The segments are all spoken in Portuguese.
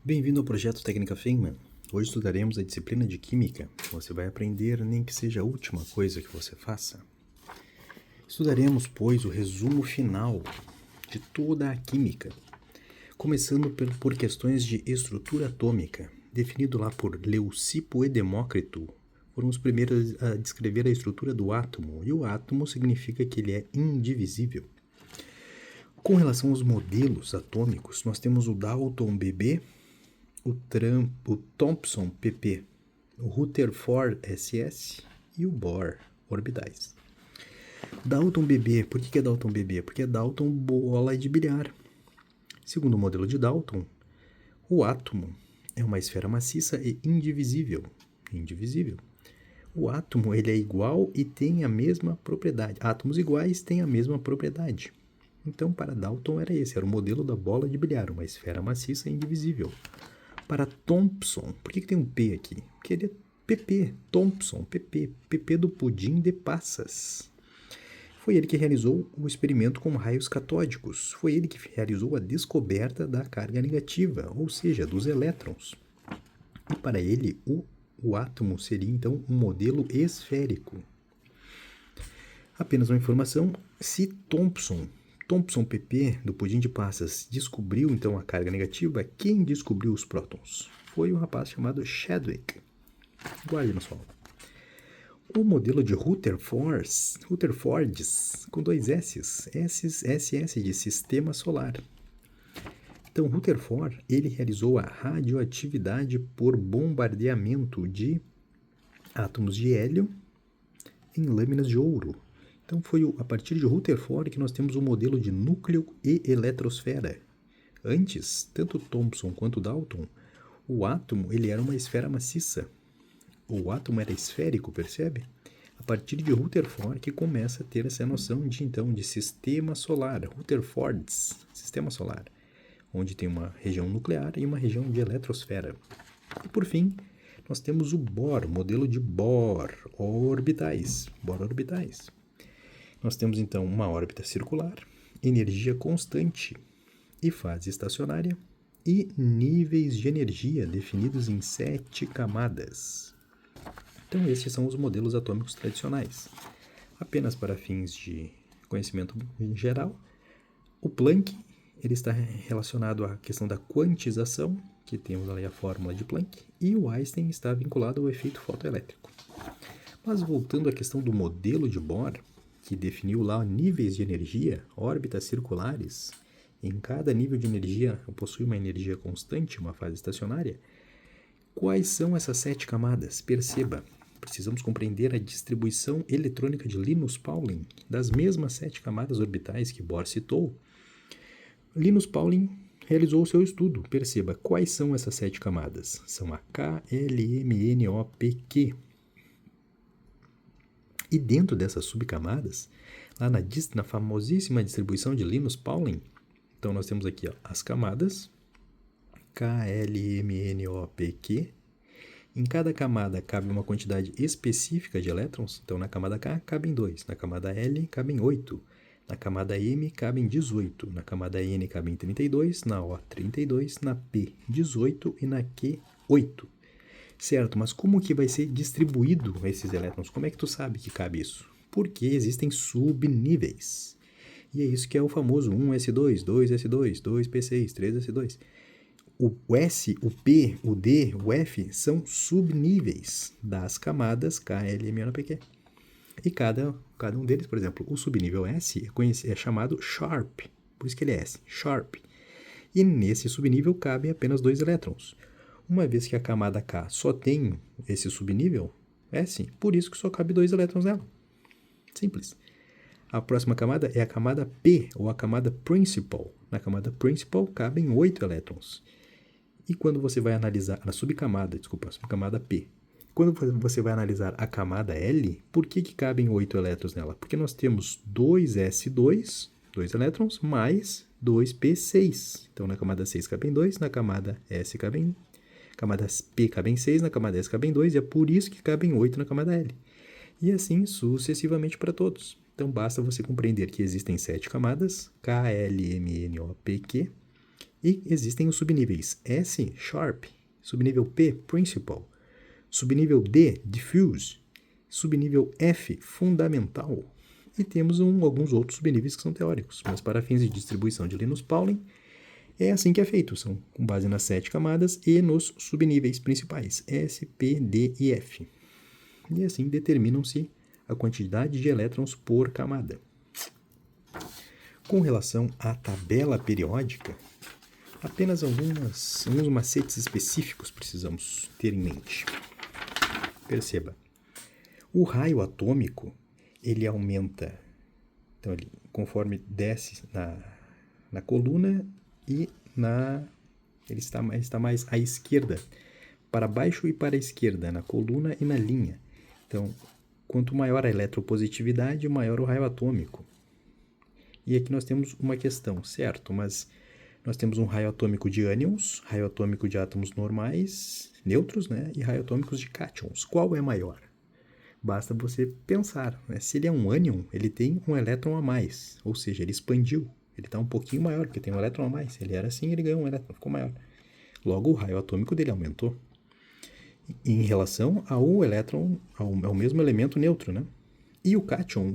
Bem-vindo ao projeto Técnica Feynman. Hoje estudaremos a disciplina de Química. Você vai aprender nem que seja a última coisa que você faça. Estudaremos, pois, o resumo final de toda a Química, começando por questões de estrutura atômica, definido lá por Leucipo e Demócrito. Foram os primeiros a descrever a estrutura do átomo, e o átomo significa que ele é indivisível. Com relação aos modelos atômicos, nós temos o Dalton BB, o Thomson PP, o Rutherford SS e o Bohr orbitais. Dalton BB, por que é Dalton BB? Porque é Dalton bola de bilhar. Segundo o modelo de Dalton, o átomo é uma esfera maciça e indivisível. O átomo ele é igual e tem a mesma propriedade. Átomos iguais têm a mesma propriedade. Então, para Dalton era o modelo da bola de bilhar, uma esfera maciça e indivisível. Para Thomson, por que tem um P aqui? Porque ele é PP, Thomson, PP do pudim de passas. Foi ele que realizou o experimento com raios catódicos. Foi ele que realizou a descoberta da carga negativa, ou seja, dos elétrons. E para ele, o átomo seria então um modelo esférico. Apenas uma informação, se Thomson PP, do pudim de passas, descobriu então a carga negativa, quem descobriu os prótons? Foi um rapaz chamado Chadwick. Guarde na sua aula. O modelo de Rutherfords, com dois S's, SS de sistema solar. Então, Rutherford, ele realizou a radioatividade por bombardeamento de átomos de hélio em lâminas de ouro. Então, foi a partir de Rutherford que nós temos o modelo de núcleo e eletrosfera. Antes, tanto Thomson quanto Dalton, o átomo ele era uma esfera maciça. O átomo era esférico, percebe? A partir de Rutherford que começa a ter essa noção de sistema solar, Rutherford's, sistema solar, onde tem uma região nuclear e uma região de eletrosfera. E por fim, nós temos o Bohr, modelo de Bohr orbitais. Nós temos então uma órbita circular, energia constante e fase estacionária e níveis de energia definidos em 7 camadas. Então estes são os modelos atômicos tradicionais. Apenas para fins de conhecimento geral, o Planck ele está relacionado à questão da quantização, que temos ali a fórmula de Planck, e o Einstein está vinculado ao efeito fotoelétrico. Mas voltando à questão do modelo de Bohr, que definiu lá níveis de energia, órbitas circulares, em cada nível de energia possui uma energia constante, uma fase estacionária. Quais são essas 7 camadas? Perceba, precisamos compreender a distribuição eletrônica de Linus Pauling, das mesmas 7 camadas orbitais que Bohr citou. Linus Pauling realizou o seu estudo. Perceba, quais são essas 7 camadas? São a K, L, M, N, O, P, Q. E dentro dessas subcamadas, lá na famosíssima distribuição de Linus Pauling, então nós temos aqui as camadas K, L, M, N, O, P, Q. Em cada camada cabe uma quantidade específica de elétrons, então na camada K cabem 2, na camada L cabem 8, na camada M cabem 18, na camada N cabem 32, na O 32, na P 18 e na Q 8. Certo, mas como que vai ser distribuído esses elétrons? Como é que tu sabe que cabe isso? Porque existem subníveis. E é isso que é o famoso 1s2, 2s2, 2p6, 3s2. O S, o P, o D, o F são subníveis das camadas K, L, M, N, P, Q. E cada um deles, por exemplo, o subnível S é chamado Sharp, por isso que ele é S, Sharp. E nesse subnível cabem apenas 2 elétrons. Uma vez que a camada K só tem esse subnível S, por isso que só cabe 2 elétrons nela. Simples. A próxima camada é a camada P, ou a camada Principal. Na camada Principal cabem 8 elétrons. E quando você vai analisar a subcamada P, quando você vai analisar a camada L, por que cabem 8 elétrons nela? Porque nós temos 2s2, 2 elétrons, mais 2p6. Então, na camada 6 cabem 2, na camada S cabem, camada P cabem 6, na camada S cabem 2, e é por isso que cabem 8 na camada L. E assim sucessivamente para todos. Então, basta você compreender que existem 7 camadas, K, L, M, N, O, P, Q, E existem os subníveis S, Sharp, subnível P, Principal, subnível D, Diffuse, subnível F, Fundamental. E temos alguns outros subníveis que são teóricos, mas para fins de distribuição de Linus Pauling, é assim que é feito, são com base nas 7 camadas e nos subníveis principais, S, P, D e F. E assim determinam-se a quantidade de elétrons por camada. Com relação à tabela periódica, apenas alguns macetes específicos precisamos ter em mente. Perceba, o raio atômico, ele aumenta, então, conforme desce na coluna e ele está mais à esquerda, para baixo e para a esquerda, na coluna e na linha. Então, quanto maior a eletropositividade, maior o raio atômico. E aqui nós temos uma questão, certo? Mas nós temos um raio atômico de ânions, raio atômico de átomos normais, neutros, né? E raio atômicos de cátions. Qual é maior? Basta você pensar, né? Se ele é um ânion, ele tem um elétron a mais, ou seja, ele expandiu. Ele está um pouquinho maior, porque tem um elétron a mais. Ele era assim, ele ganhou um elétron, ficou maior. Logo, o raio atômico dele aumentou. Em relação ao elétron, ao mesmo elemento neutro, né? E o cátion,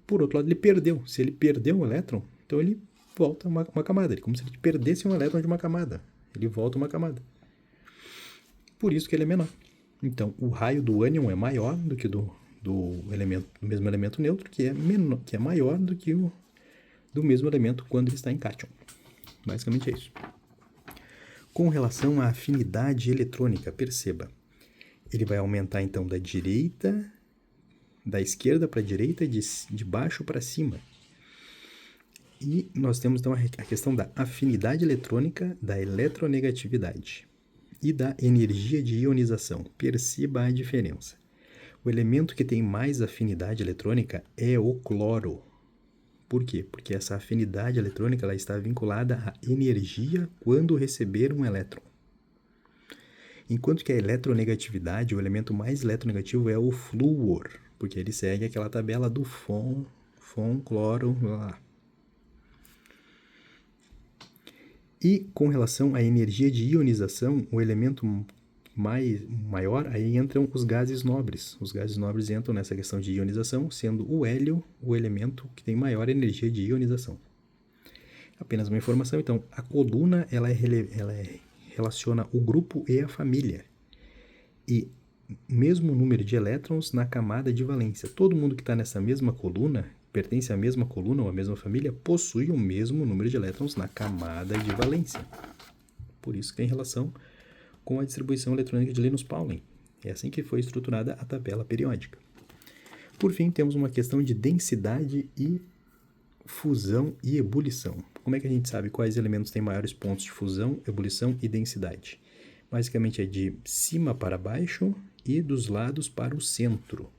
por outro lado, ele perdeu. Se ele perdeu um elétron, então ele volta uma camada. É como se ele perdesse um elétron de uma camada. Ele volta uma camada. Por isso que ele é menor. Então, o raio do ânion é maior do que do mesmo elemento neutro, que é maior do que o do mesmo elemento quando ele está em cátion. Basicamente é isso. Com relação à afinidade eletrônica, perceba, ele vai aumentar então da esquerda para a direita, de baixo para cima. E nós temos então a questão da afinidade eletrônica, da eletronegatividade e da energia de ionização. Perceba a diferença. O elemento que tem mais afinidade eletrônica é o cloro. Por quê? Porque essa afinidade eletrônica ela está vinculada à energia quando receber um elétron. Enquanto que a eletronegatividade, o elemento mais eletronegativo é o flúor, porque ele segue aquela tabela do cloro, lá. E com relação à energia de ionização, o elemento maior, aí entram os gases nobres. Os gases nobres entram nessa questão de ionização, sendo o hélio o elemento que tem maior energia de ionização. Apenas uma informação, então, a coluna ela relaciona o grupo e a família. E mesmo número de elétrons na camada de valência. Todo mundo que está nessa mesma coluna, pertence à mesma coluna ou à mesma família, possui o mesmo número de elétrons na camada de valência. Por isso que tem relação com a distribuição eletrônica de Linus Pauling. É assim que foi estruturada a tabela periódica. Por fim, temos uma questão de densidade e fusão e ebulição. Como é que a gente sabe quais elementos têm maiores pontos de fusão, ebulição e densidade? Basicamente é de cima para baixo e dos lados para o centro,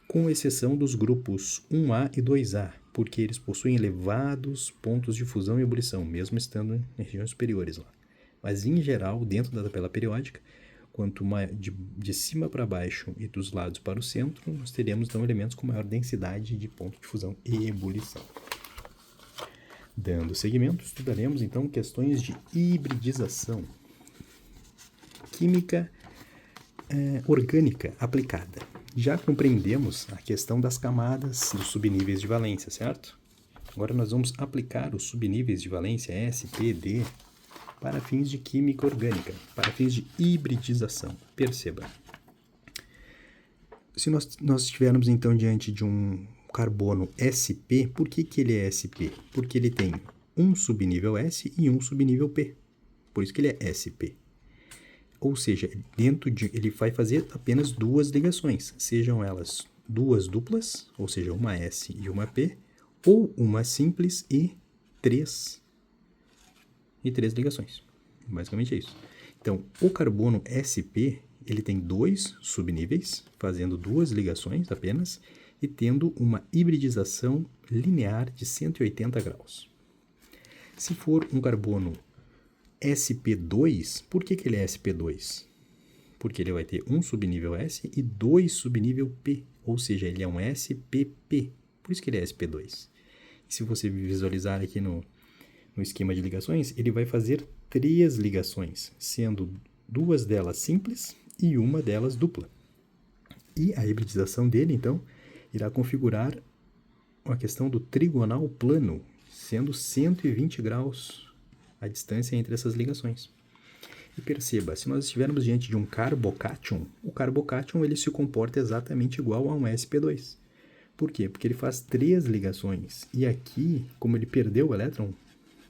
com exceção dos grupos 1A e 2A, porque eles possuem elevados pontos de fusão e ebulição, mesmo estando em regiões superiores lá. Mas, em geral, dentro da tabela periódica, quanto de cima para baixo e dos lados para o centro, nós teremos, então, elementos com maior densidade de ponto de fusão e ebulição. Dando seguimento, estudaremos, então, questões de hibridização. Química orgânica aplicada. Já compreendemos a questão das camadas dos subníveis de valência, certo? Agora nós vamos aplicar os subníveis de valência S, P, D para fins de química orgânica, para fins de hibridização. Perceba. Se nós estivermos então diante de um carbono sp, por que ele é sp? Porque ele tem um subnível S e um subnível P. Por isso que ele é sp. Ou seja, ele vai fazer apenas duas ligações, sejam elas duas duplas, ou seja, uma S e uma P, ou uma simples e três ligações. Basicamente é isso. Então, o carbono sp, ele tem dois subníveis, fazendo duas ligações apenas, e tendo uma hibridização linear de 180 graus. Se for um carbono sp2, por que ele é sp2? Porque ele vai ter um subnível S e dois subnível P, ou seja, ele é um spp, por isso que ele é sp2. E se você visualizar aqui no no esquema de ligações, ele vai fazer 3 ligações, sendo 2 delas simples e uma delas dupla. E a hibridização dele, então, irá configurar a questão do trigonal plano, sendo 120 graus a distância entre essas ligações. E perceba, se nós estivermos diante de um carbocátion, o carbocátion ele se comporta exatamente igual a um sp2. Por quê? Porque ele faz 3 ligações. E aqui, como ele perdeu o elétron,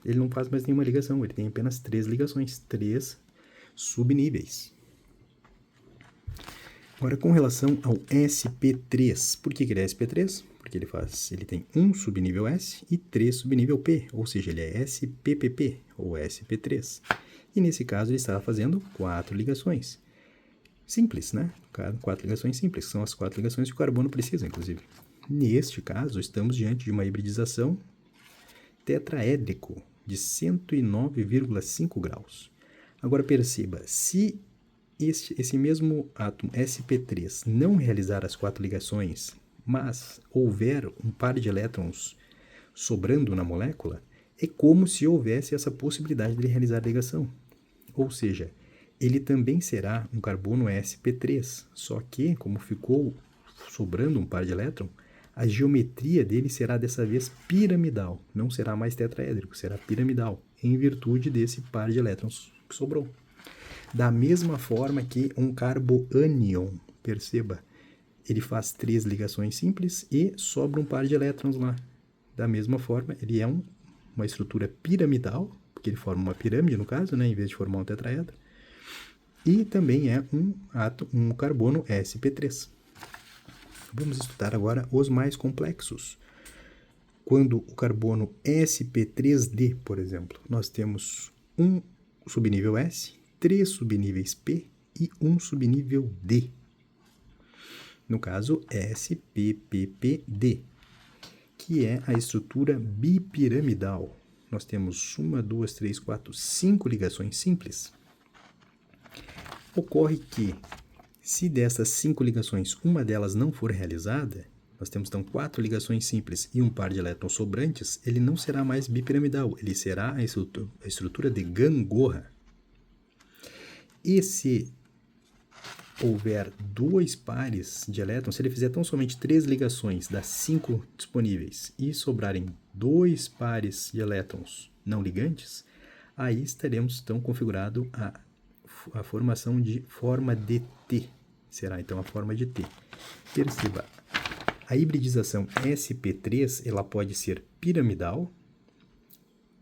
ele não faz mais nenhuma ligação, ele tem apenas 3 ligações, 3 subníveis. Agora, com relação ao sp3, por que ele é sp3? Porque ele tem um subnível S e 3 subnível P, ou seja, ele é SPPP, ou sp3. E nesse caso ele estará fazendo 4 ligações. Simples, né? 4 ligações simples, que são as 4 ligações que o carbono precisa, inclusive. Neste caso, estamos diante de uma hibridização tetraédrico de 109,5 graus. Agora perceba, se esse mesmo átomo sp3 não realizar as 4 ligações, mas houver um par de elétrons sobrando na molécula, é como se houvesse essa possibilidade de realizar a ligação. Ou seja, ele também será um carbono sp3, só que, como ficou sobrando um par de elétrons, a geometria dele será dessa vez piramidal, não será mais tetraédrico, será piramidal, em virtude desse par de elétrons que sobrou. Da mesma forma que um carboânion, perceba, ele faz 3 ligações simples e sobra um par de elétrons lá. Da mesma forma, ele é uma estrutura piramidal, porque ele forma uma pirâmide no caso, né, em vez de formar um tetraedro, e também é um carbono sp3. Vamos estudar agora os mais complexos. Quando o carbono sp3d, por exemplo, nós temos um subnível S, 3 subníveis P e um subnível D. No caso, SPPPD, que é a estrutura bipiramidal. Nós temos 1, 2, 3, 4, 5 ligações simples. Ocorre que, se dessas 5 ligações, uma delas não for realizada, nós temos então 4 ligações simples e um par de elétrons sobrantes, ele não será mais bipiramidal, ele será a estrutura de gangorra. E se houver 2 pares de elétrons, se ele fizer tão somente 3 ligações das 5 disponíveis e sobrarem 2 pares de elétrons não ligantes, aí estaremos então configurado a formação de forma de T. Será então a forma de T. Perceba, a hibridização sp3 ela pode ser piramidal.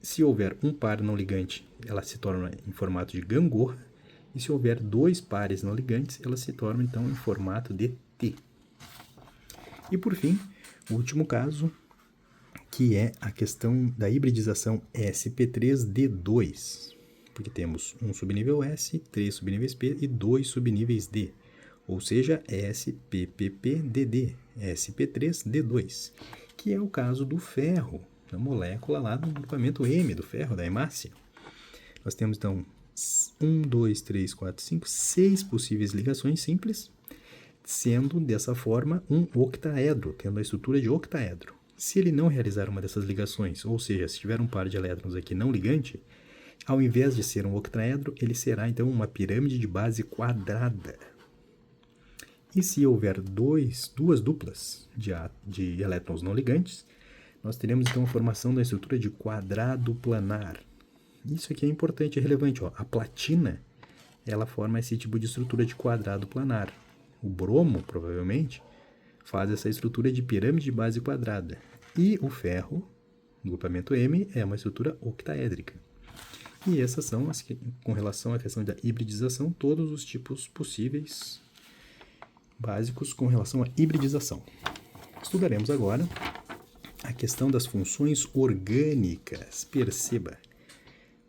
Se houver um par não ligante, ela se torna em formato de gangorra. E se houver 2 pares não ligantes, ela se torna então em formato de T. E por fim, o último caso, que é a questão da hibridização sp3d2. Porque temos um subnível S, 3 subníveis P e 2 subníveis D. Ou seja, SPPPDD, sp3d2, que é o caso do ferro, a molécula lá do grupamento M do ferro, da hemácia. Nós temos então 1, 2, 3, 4, 5, 6 possíveis ligações simples, sendo dessa forma um octaedro, tendo a estrutura de octaedro. Se ele não realizar uma dessas ligações, ou seja, se tiver um par de elétrons aqui não ligante, ao invés de ser um octaedro, ele será então uma pirâmide de base quadrada. E se houver duas duplas de elétrons não ligantes, nós teremos então a formação da estrutura de quadrado planar. Isso aqui é importante e relevante. Ó. A platina, ela forma esse tipo de estrutura de quadrado planar. O bromo, provavelmente, faz essa estrutura de pirâmide de base quadrada. E o ferro, no grupamento M, é uma estrutura octaédrica. E essas são, com relação à questão da hibridização, todos os tipos possíveis básicos com relação à hibridização. Estudaremos agora a questão das funções orgânicas. Perceba.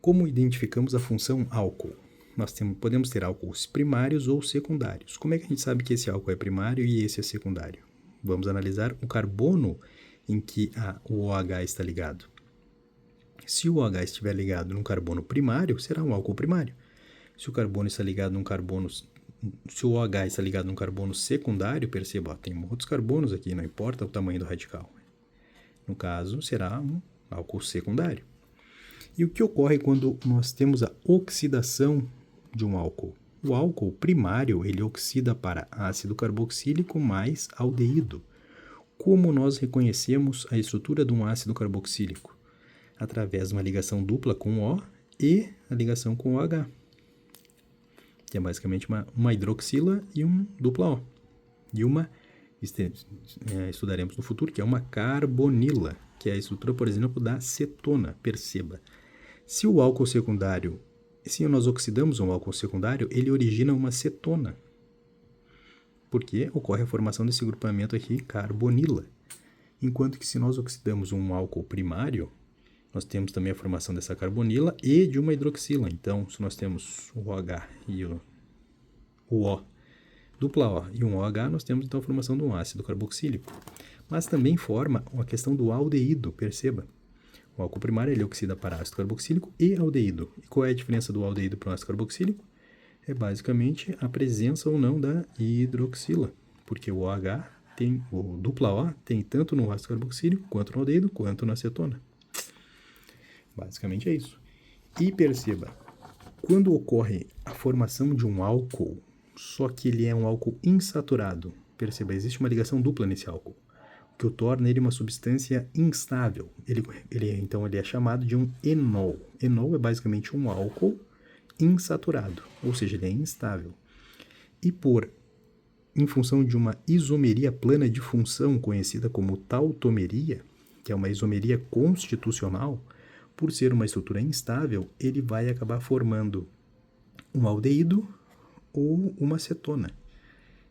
Como identificamos a função álcool? Nós podemos ter álcools primários ou secundários. Como é que a gente sabe que esse álcool é primário e esse é secundário? Vamos analisar o carbono em que o OH está ligado. Se o OH estiver ligado num carbono primário, será um álcool primário. Se o OH está ligado num carbono secundário, perceba, tem outros carbonos aqui, não importa o tamanho do radical. No caso, será um álcool secundário. E o que ocorre quando nós temos a oxidação de um álcool? O álcool primário, ele oxida para ácido carboxílico mais aldeído. Como nós reconhecemos a estrutura de um ácido carboxílico? Através de uma ligação dupla com O e a ligação com OH, que é basicamente uma hidroxila e um dupla O. E uma, estudaremos no futuro, que é uma carbonila, que é a estrutura, por exemplo, da cetona. Perceba, se o álcool secundário, se nós oxidamos um álcool secundário, ele origina uma cetona, porque ocorre a formação desse grupamento aqui, carbonila. Enquanto que se nós oxidamos um álcool primário, nós temos também a formação dessa carbonila e de uma hidroxila. Então, se nós temos o OH e o O, dupla O e um OH, nós temos então a formação de um ácido carboxílico. Mas também forma a questão do aldeído, perceba. O álcool primário ele oxida para ácido carboxílico e aldeído. E qual é a diferença do aldeído para o ácido carboxílico? É basicamente a presença ou não da hidroxila, porque o OH tem, o dupla O tem tanto no ácido carboxílico, quanto no aldeído, quanto na acetona. Basicamente é isso. E perceba, quando ocorre a formação de um álcool, só que ele é um álcool insaturado, perceba, existe uma ligação dupla nesse álcool, que o torna ele uma substância instável. Então ele é chamado de um enol. Enol é basicamente um álcool insaturado, ou seja, ele é instável. E em função de uma isomeria plana de função conhecida como tautomeria, que é uma isomeria constitucional, por ser uma estrutura instável, ele vai acabar formando um aldeído ou uma cetona.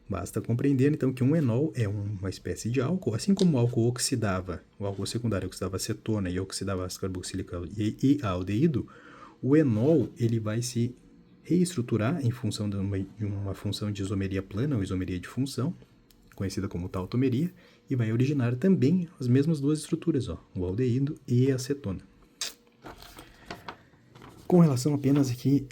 Basta compreender, então, que um enol é uma espécie de álcool, assim como o álcool oxidava, o álcool secundário oxidava acetona e oxidava ácido carboxílico e aldeído, o enol ele vai se reestruturar em função de uma função de isomeria plana ou isomeria de função, conhecida como tautomeria, e vai originar também as mesmas duas estruturas, o aldeído e a acetona. Com relação apenas aqui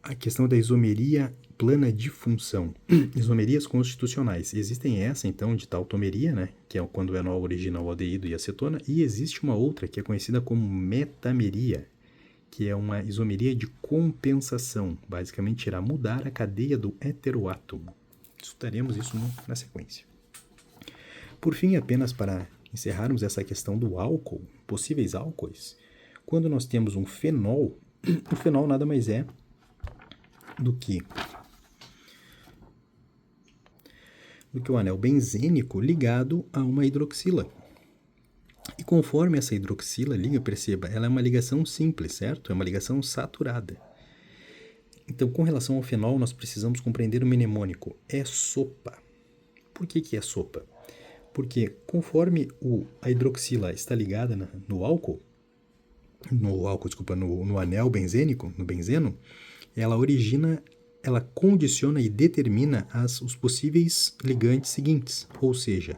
à questão da isomeria plana de função, isomerias constitucionais. Existem essa, então, de tautomeria, né, que é quando o enol origina o aldeído e a acetona, e existe uma outra que é conhecida como metameria, que é uma isomeria de compensação, basicamente irá mudar a cadeia do heteroátomo. Estudaremos isso na sequência. Por fim, apenas para encerrarmos essa questão do álcool, possíveis álcoois, quando nós temos um fenol, o fenol nada mais é do que o anel benzênico ligado a uma hidroxila. E conforme essa hidroxila liga, perceba, ela é uma ligação simples, certo? É uma ligação saturada. Então, com relação ao fenol, nós precisamos compreender o mnemônico. É sopa. Por que é sopa? Porque conforme a hidroxila está ligada no anel benzênico, no benzeno, ela condiciona e determina os possíveis ligantes seguintes, ou seja,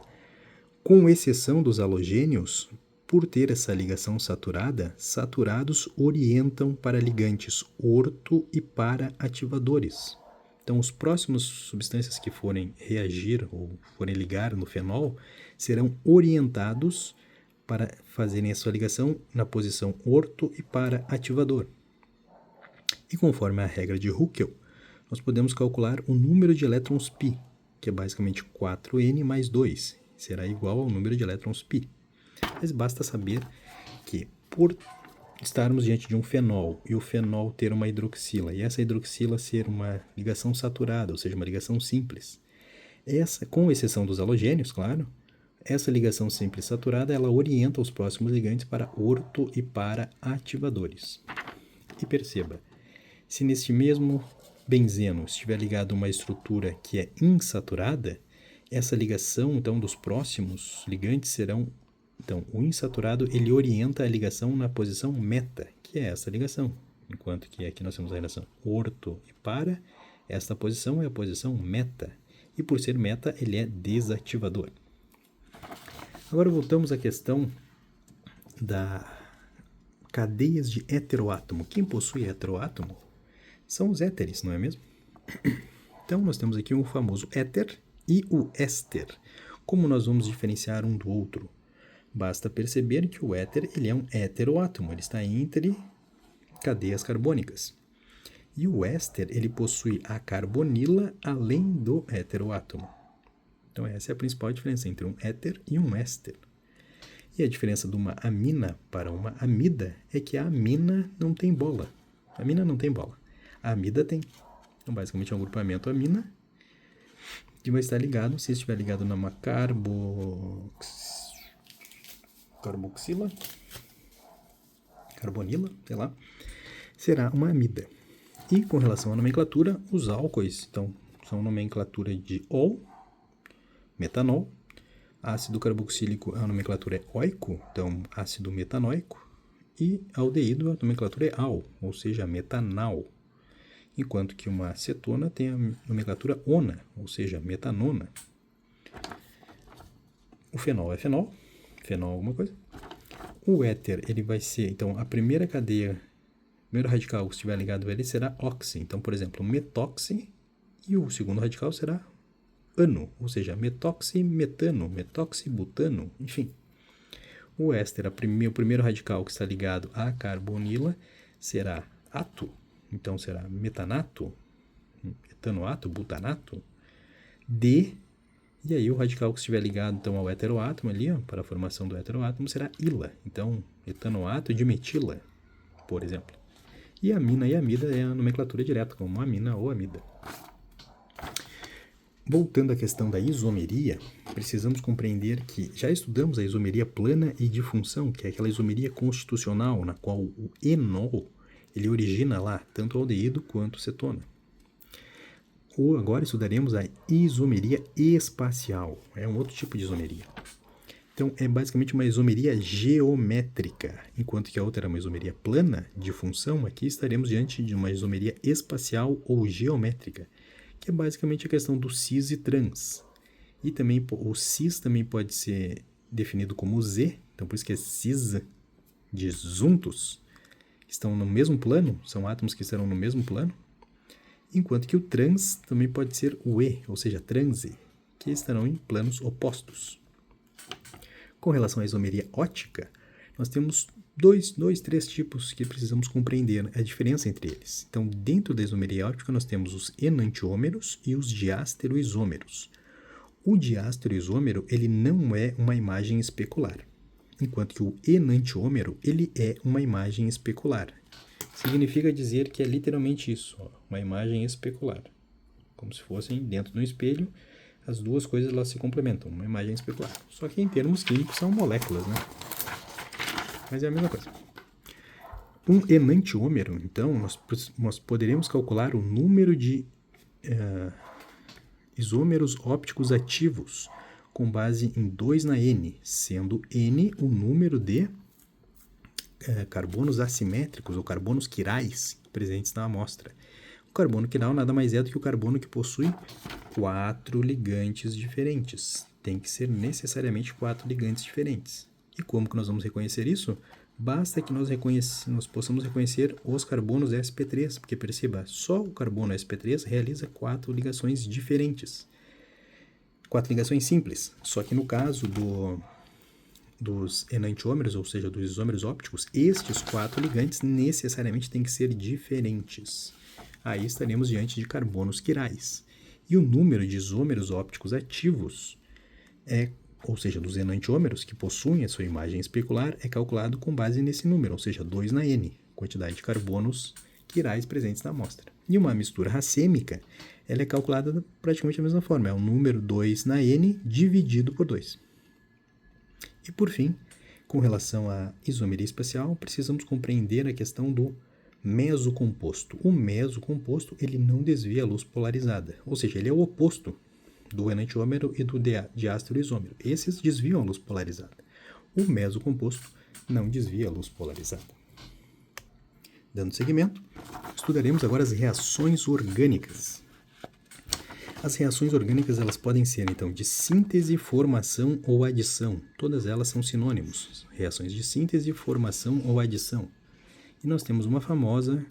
com exceção dos halogênios, por ter essa ligação saturada, saturados orientam para ligantes orto e para ativadores. Então, os próximos substâncias que forem reagir ou forem ligar no fenol serão orientados para fazerem a sua ligação na posição orto e para ativador. E conforme a regra de Huckel, nós podemos calcular o número de elétrons π, que é basicamente 4n mais 2, será igual ao número de elétrons π. Mas basta saber que, por estarmos diante de um fenol e o fenol ter uma hidroxila, e essa hidroxila ser uma ligação saturada, ou seja, uma ligação simples, com exceção dos halogênios, claro, essa ligação simples saturada, ela orienta os próximos ligantes para orto e para ativadores. E perceba, se neste mesmo benzeno estiver ligado a uma estrutura que é insaturada, essa ligação, então, dos próximos ligantes serão... Então, o insaturado, ele orienta a ligação na posição meta, que é essa ligação. Enquanto que aqui nós temos a relação orto e para, esta posição é a posição meta. E por ser meta, ele é desativador. Agora voltamos à questão das cadeias de heteroátomo. Quem possui heteroátomo são os éteres, não é mesmo? Então, nós temos aqui o famoso éter e o éster. Como nós vamos diferenciar um do outro? Basta perceber que o éter ele é um heteroátomo, ele está entre cadeias carbônicas. E o éster, ele possui a carbonila além do heteroátomo. Então essa é a principal diferença entre um éter e um éster. E a diferença de uma amina para uma amida é que a amina não tem bola. A amina não tem bola. A amida tem. Então basicamente é um grupamento amina que vai estar ligado, se estiver ligado numa carbonila, sei lá, será uma amida. E com relação à nomenclatura, os álcoois, então, são nomenclatura de ol, metanol. Ácido carboxílico, a nomenclatura é oico, então ácido metanoico. E aldeído, a nomenclatura é al, ou seja, metanal. Enquanto que uma acetona tem a nomenclatura ona, ou seja, metanona. O fenol é fenol alguma coisa. O éter, ele vai ser, então, a primeira cadeia, o primeiro radical que estiver ligado a ele será oxi. Então, por exemplo, metoxi, e o segundo radical será ano, ou seja, metoximetano, metoxibutano, enfim. O éster, o primeiro radical que está ligado à carbonila será ato, então será metanato, etanoato, butanato, e aí o radical que estiver ligado então ao heteroátomo ali, ó, para a formação do heteroátomo, será ila, então etanoato de metila, por exemplo. E amina e amida é a nomenclatura direta, como amina ou amida. Voltando à questão da isomeria, precisamos compreender que já estudamos a isomeria plana e de função, que é aquela isomeria constitucional, na qual o enol ele origina lá tanto aldeído quanto cetona. Ou agora estudaremos a isomeria espacial, é um outro tipo de isomeria. Então é basicamente uma isomeria geométrica, enquanto que a outra era uma isomeria plana de função, aqui estaremos diante de uma isomeria espacial ou geométrica, que é basicamente a questão do cis e trans. E também o cis também pode ser definido como Z, então por isso que é cis de juntos, estão no mesmo plano, são átomos que estarão no mesmo plano, enquanto que o trans também pode ser o E, ou seja, transe, que estarão em planos opostos. Com relação à isomeria ótica, nós temos três tipos que precisamos compreender a diferença entre eles. Então, dentro da isomeria óptica, nós temos os enantiômeros e os diastereoisômeros. O diastereoisômero, ele não é uma imagem especular, enquanto que o enantiômero, ele é uma imagem especular. Significa dizer que é literalmente isso, ó, uma imagem especular. Como se fossem dentro de um espelho, as duas coisas elas se complementam, uma imagem especular. Só que em termos químicos são moléculas, né? Mas é a mesma coisa. Um enantiômero, então, nós poderemos calcular o número de isômeros ópticos ativos com base em 2 na N, sendo N o número de carbonos assimétricos ou carbonos quirais presentes na amostra. O carbono quiral nada mais é do que o carbono que possui 4 ligantes diferentes. Tem que ser necessariamente 4 ligantes diferentes. E como que nós vamos reconhecer isso? Basta que nós possamos reconhecer os carbonos sp3, porque perceba, só o carbono sp3 realiza 4 ligações diferentes. 4 ligações simples, só que no caso dos enantiômeros, ou seja, dos isômeros ópticos, estes 4 ligantes necessariamente têm que ser diferentes. Aí estaremos diante de carbonos quirais. E o número de isômeros ópticos ativos ou seja, dos enantiômeros que possuem a sua imagem especular, é calculado com base nesse número, ou seja, 2 na N, quantidade de carbonos quirais presentes na amostra. E uma mistura racêmica, ela é calculada praticamente da mesma forma, é o número 2 na N dividido por 2. E por fim, com relação à isomeria espacial, precisamos compreender a questão do mesocomposto. O mesocomposto, ele não desvia a luz polarizada, ou seja, ele é o oposto do enantiômero e do diastereoisômero. Esses desviam a luz polarizada. O mesocomposto não desvia a luz polarizada. Dando seguimento, estudaremos agora as reações orgânicas. As reações orgânicas elas podem ser, então, de síntese, formação ou adição. Todas elas são sinônimos. Reações de síntese, formação ou adição. E nós temos uma famosa,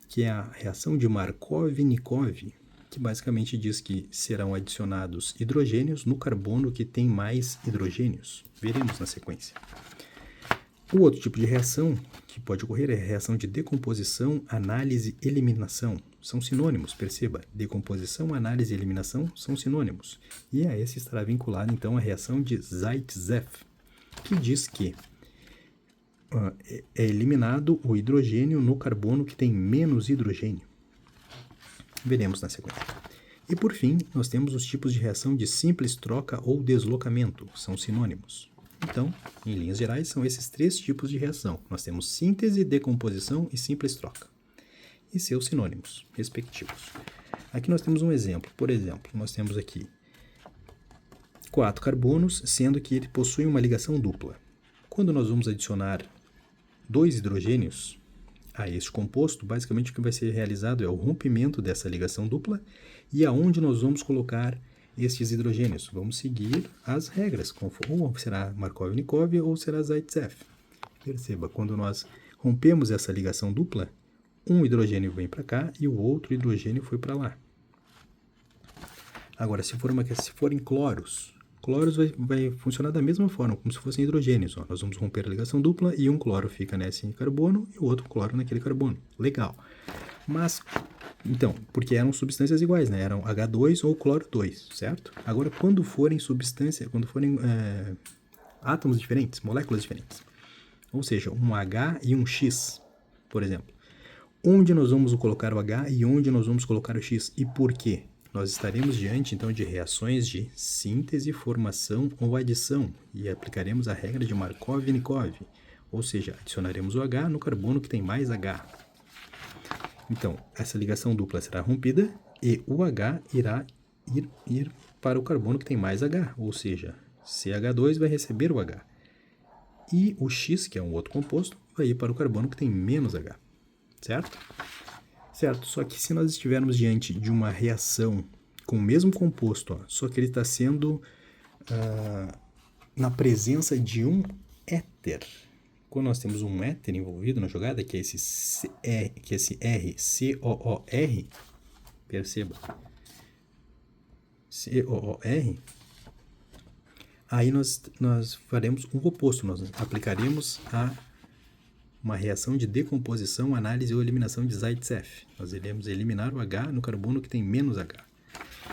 que é a reação de Markov-Nikov, que basicamente diz que serão adicionados hidrogênios no carbono que tem mais hidrogênios. Veremos na sequência. O outro tipo de reação, que pode ocorrer é a reação de decomposição, análise, eliminação. São sinônimos, perceba. Decomposição, análise e eliminação são sinônimos. E a esse estará vinculado, então, a reação de Zaitsev, que diz que é eliminado o hidrogênio no carbono que tem menos hidrogênio. Veremos na sequência. E por fim, nós temos os tipos de reação de simples troca ou deslocamento, são sinônimos. Então, em linhas gerais, são esses 3 tipos de reação. Nós temos síntese, decomposição e simples troca. E seus sinônimos respectivos. Aqui nós temos um exemplo. Por exemplo, nós temos aqui 4 carbonos, sendo que ele possui uma ligação dupla. Quando nós vamos adicionar 2 hidrogênios a este composto, basicamente o que vai ser realizado é o rompimento dessa ligação dupla e aonde nós vamos colocar estes hidrogênios. Vamos seguir as regras, ou será Markov-Nikov ou será Zaitsev. Perceba, quando nós rompemos essa ligação dupla, um hidrogênio vem para cá e o outro hidrogênio foi para lá. Agora, se forem cloros vai funcionar da mesma forma, como se fossem hidrogênios. Ó. Nós vamos romper a ligação dupla e um cloro fica nesse carbono e o outro cloro naquele carbono. Legal. Mas, então, porque eram substâncias iguais, né? Eram H2 ou cloro 2, certo? Agora, quando forem átomos diferentes, moléculas diferentes, ou seja, um H e um X, por exemplo, onde nós vamos colocar o H e onde nós vamos colocar o X e por quê? Nós estaremos diante, então, de reações de síntese, formação ou adição e aplicaremos a regra de Markov-Nikov, ou seja, adicionaremos o H no carbono que tem mais H. Então, essa ligação dupla será rompida e o H irá ir para o carbono que tem mais H, ou seja, CH2 vai receber o H. E o X, que é um outro composto, vai ir para o carbono que tem menos H, certo? Certo, só que se nós estivermos diante de uma reação com o mesmo composto, ó, só que ele está sendo na presença de um éter. Quando nós temos um éter envolvido na jogada, que é esse R, COOR, perceba, COOR, aí nós faremos o oposto, nós aplicaremos uma reação de decomposição, análise ou eliminação de Zaitsev. Nós iremos eliminar o H no carbono que tem menos H.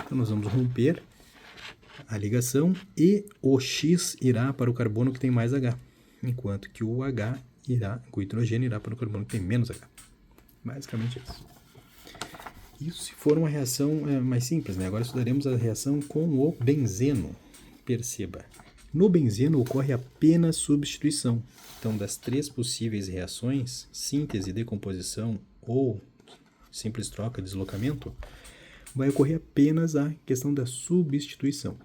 Então, nós vamos romper a ligação e o X irá para o carbono que tem mais H, enquanto que o hidrogênio irá para o carbono que tem menos H. Basicamente isso. Isso se for uma reação mais simples, né? Agora estudaremos a reação com o benzeno. Perceba, no benzeno ocorre apenas substituição. Então, das 3 possíveis reações, síntese, decomposição ou simples troca, deslocamento, vai ocorrer apenas a questão da substituição.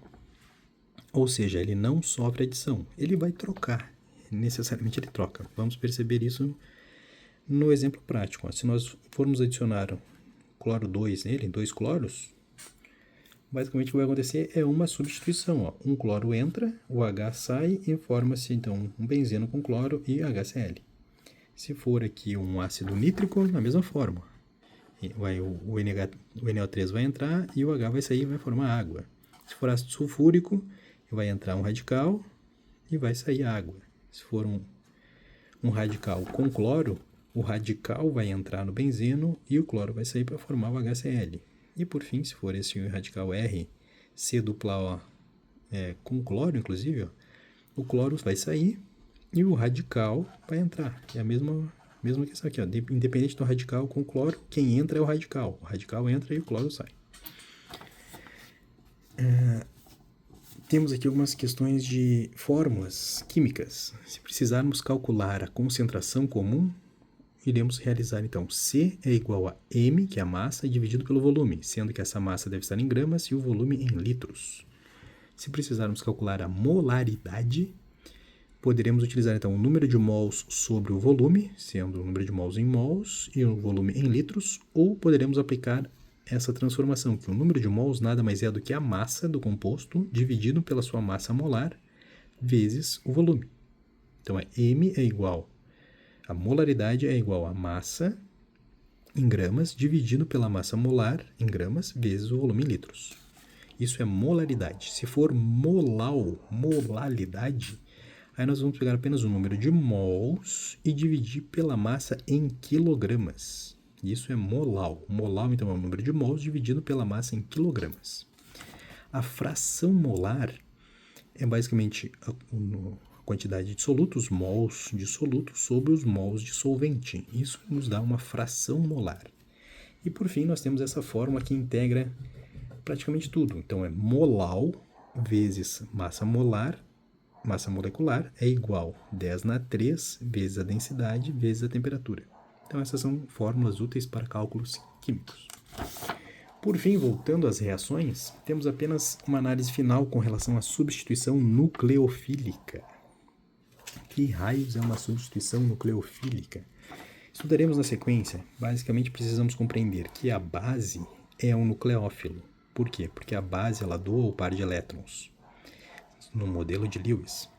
Ou seja, ele não sofre adição, ele vai trocar, necessariamente ele troca. Vamos perceber isso no exemplo prático. Se nós formos adicionar cloro 2 nele, 2 cloros, basicamente o que vai acontecer é uma substituição. Ó. Um cloro entra, o H sai e forma-se então um benzeno com cloro e HCl. Se for aqui um ácido nítrico, na mesma forma. O NO3 vai entrar e o H vai sair e vai formar água. Se for ácido sulfúrico, vai entrar um radical e vai sair água. Se for um radical com cloro, o radical vai entrar no benzeno e o cloro vai sair para formar o HCl. E por fim, se for esse radical R, C dupla O, com cloro inclusive, ó, o cloro vai sair e o radical vai entrar. É a mesma questão aqui, ó, independente do radical com cloro, quem entra é o radical. O radical entra e o cloro sai. Temos aqui algumas questões de fórmulas químicas. Se precisarmos calcular a concentração comum, iremos realizar, então, C é igual a M, que é a massa, dividido pelo volume, sendo que essa massa deve estar em gramas e o volume em litros. Se precisarmos calcular a molaridade, poderemos utilizar, então, o número de mols sobre o volume, sendo o número de mols em mols e o volume em litros, ou poderemos aplicar essa transformação, que o número de mols nada mais é do que a massa do composto dividido pela sua massa molar vezes o volume. Então, M é igual, a molaridade é igual a massa em gramas dividido pela massa molar em gramas vezes o volume em litros. Isso é molaridade. Se for molalidade, Aí nós vamos pegar apenas o número de mols e dividir pela massa em quilogramas. Isso é molar. Molar, então, é o número de mols dividido pela massa em quilogramas. A fração molar é basicamente a quantidade de solutos, mols de soluto, sobre os mols de solvente. Isso nos dá uma fração molar. E, por fim, nós temos essa fórmula que integra praticamente tudo. Então, é molal vezes massa molar, massa molecular, é igual 10 na 3 vezes a densidade vezes a temperatura. Então, essas são fórmulas úteis para cálculos químicos. Por fim, voltando às reações, temos apenas uma análise final com relação à substituição nucleofílica. Que raios é uma substituição nucleofílica? Estudaremos na sequência. Basicamente, precisamos compreender que a base é um nucleófilo. Por quê? Porque a base ela doa o par de elétrons no modelo de Lewis.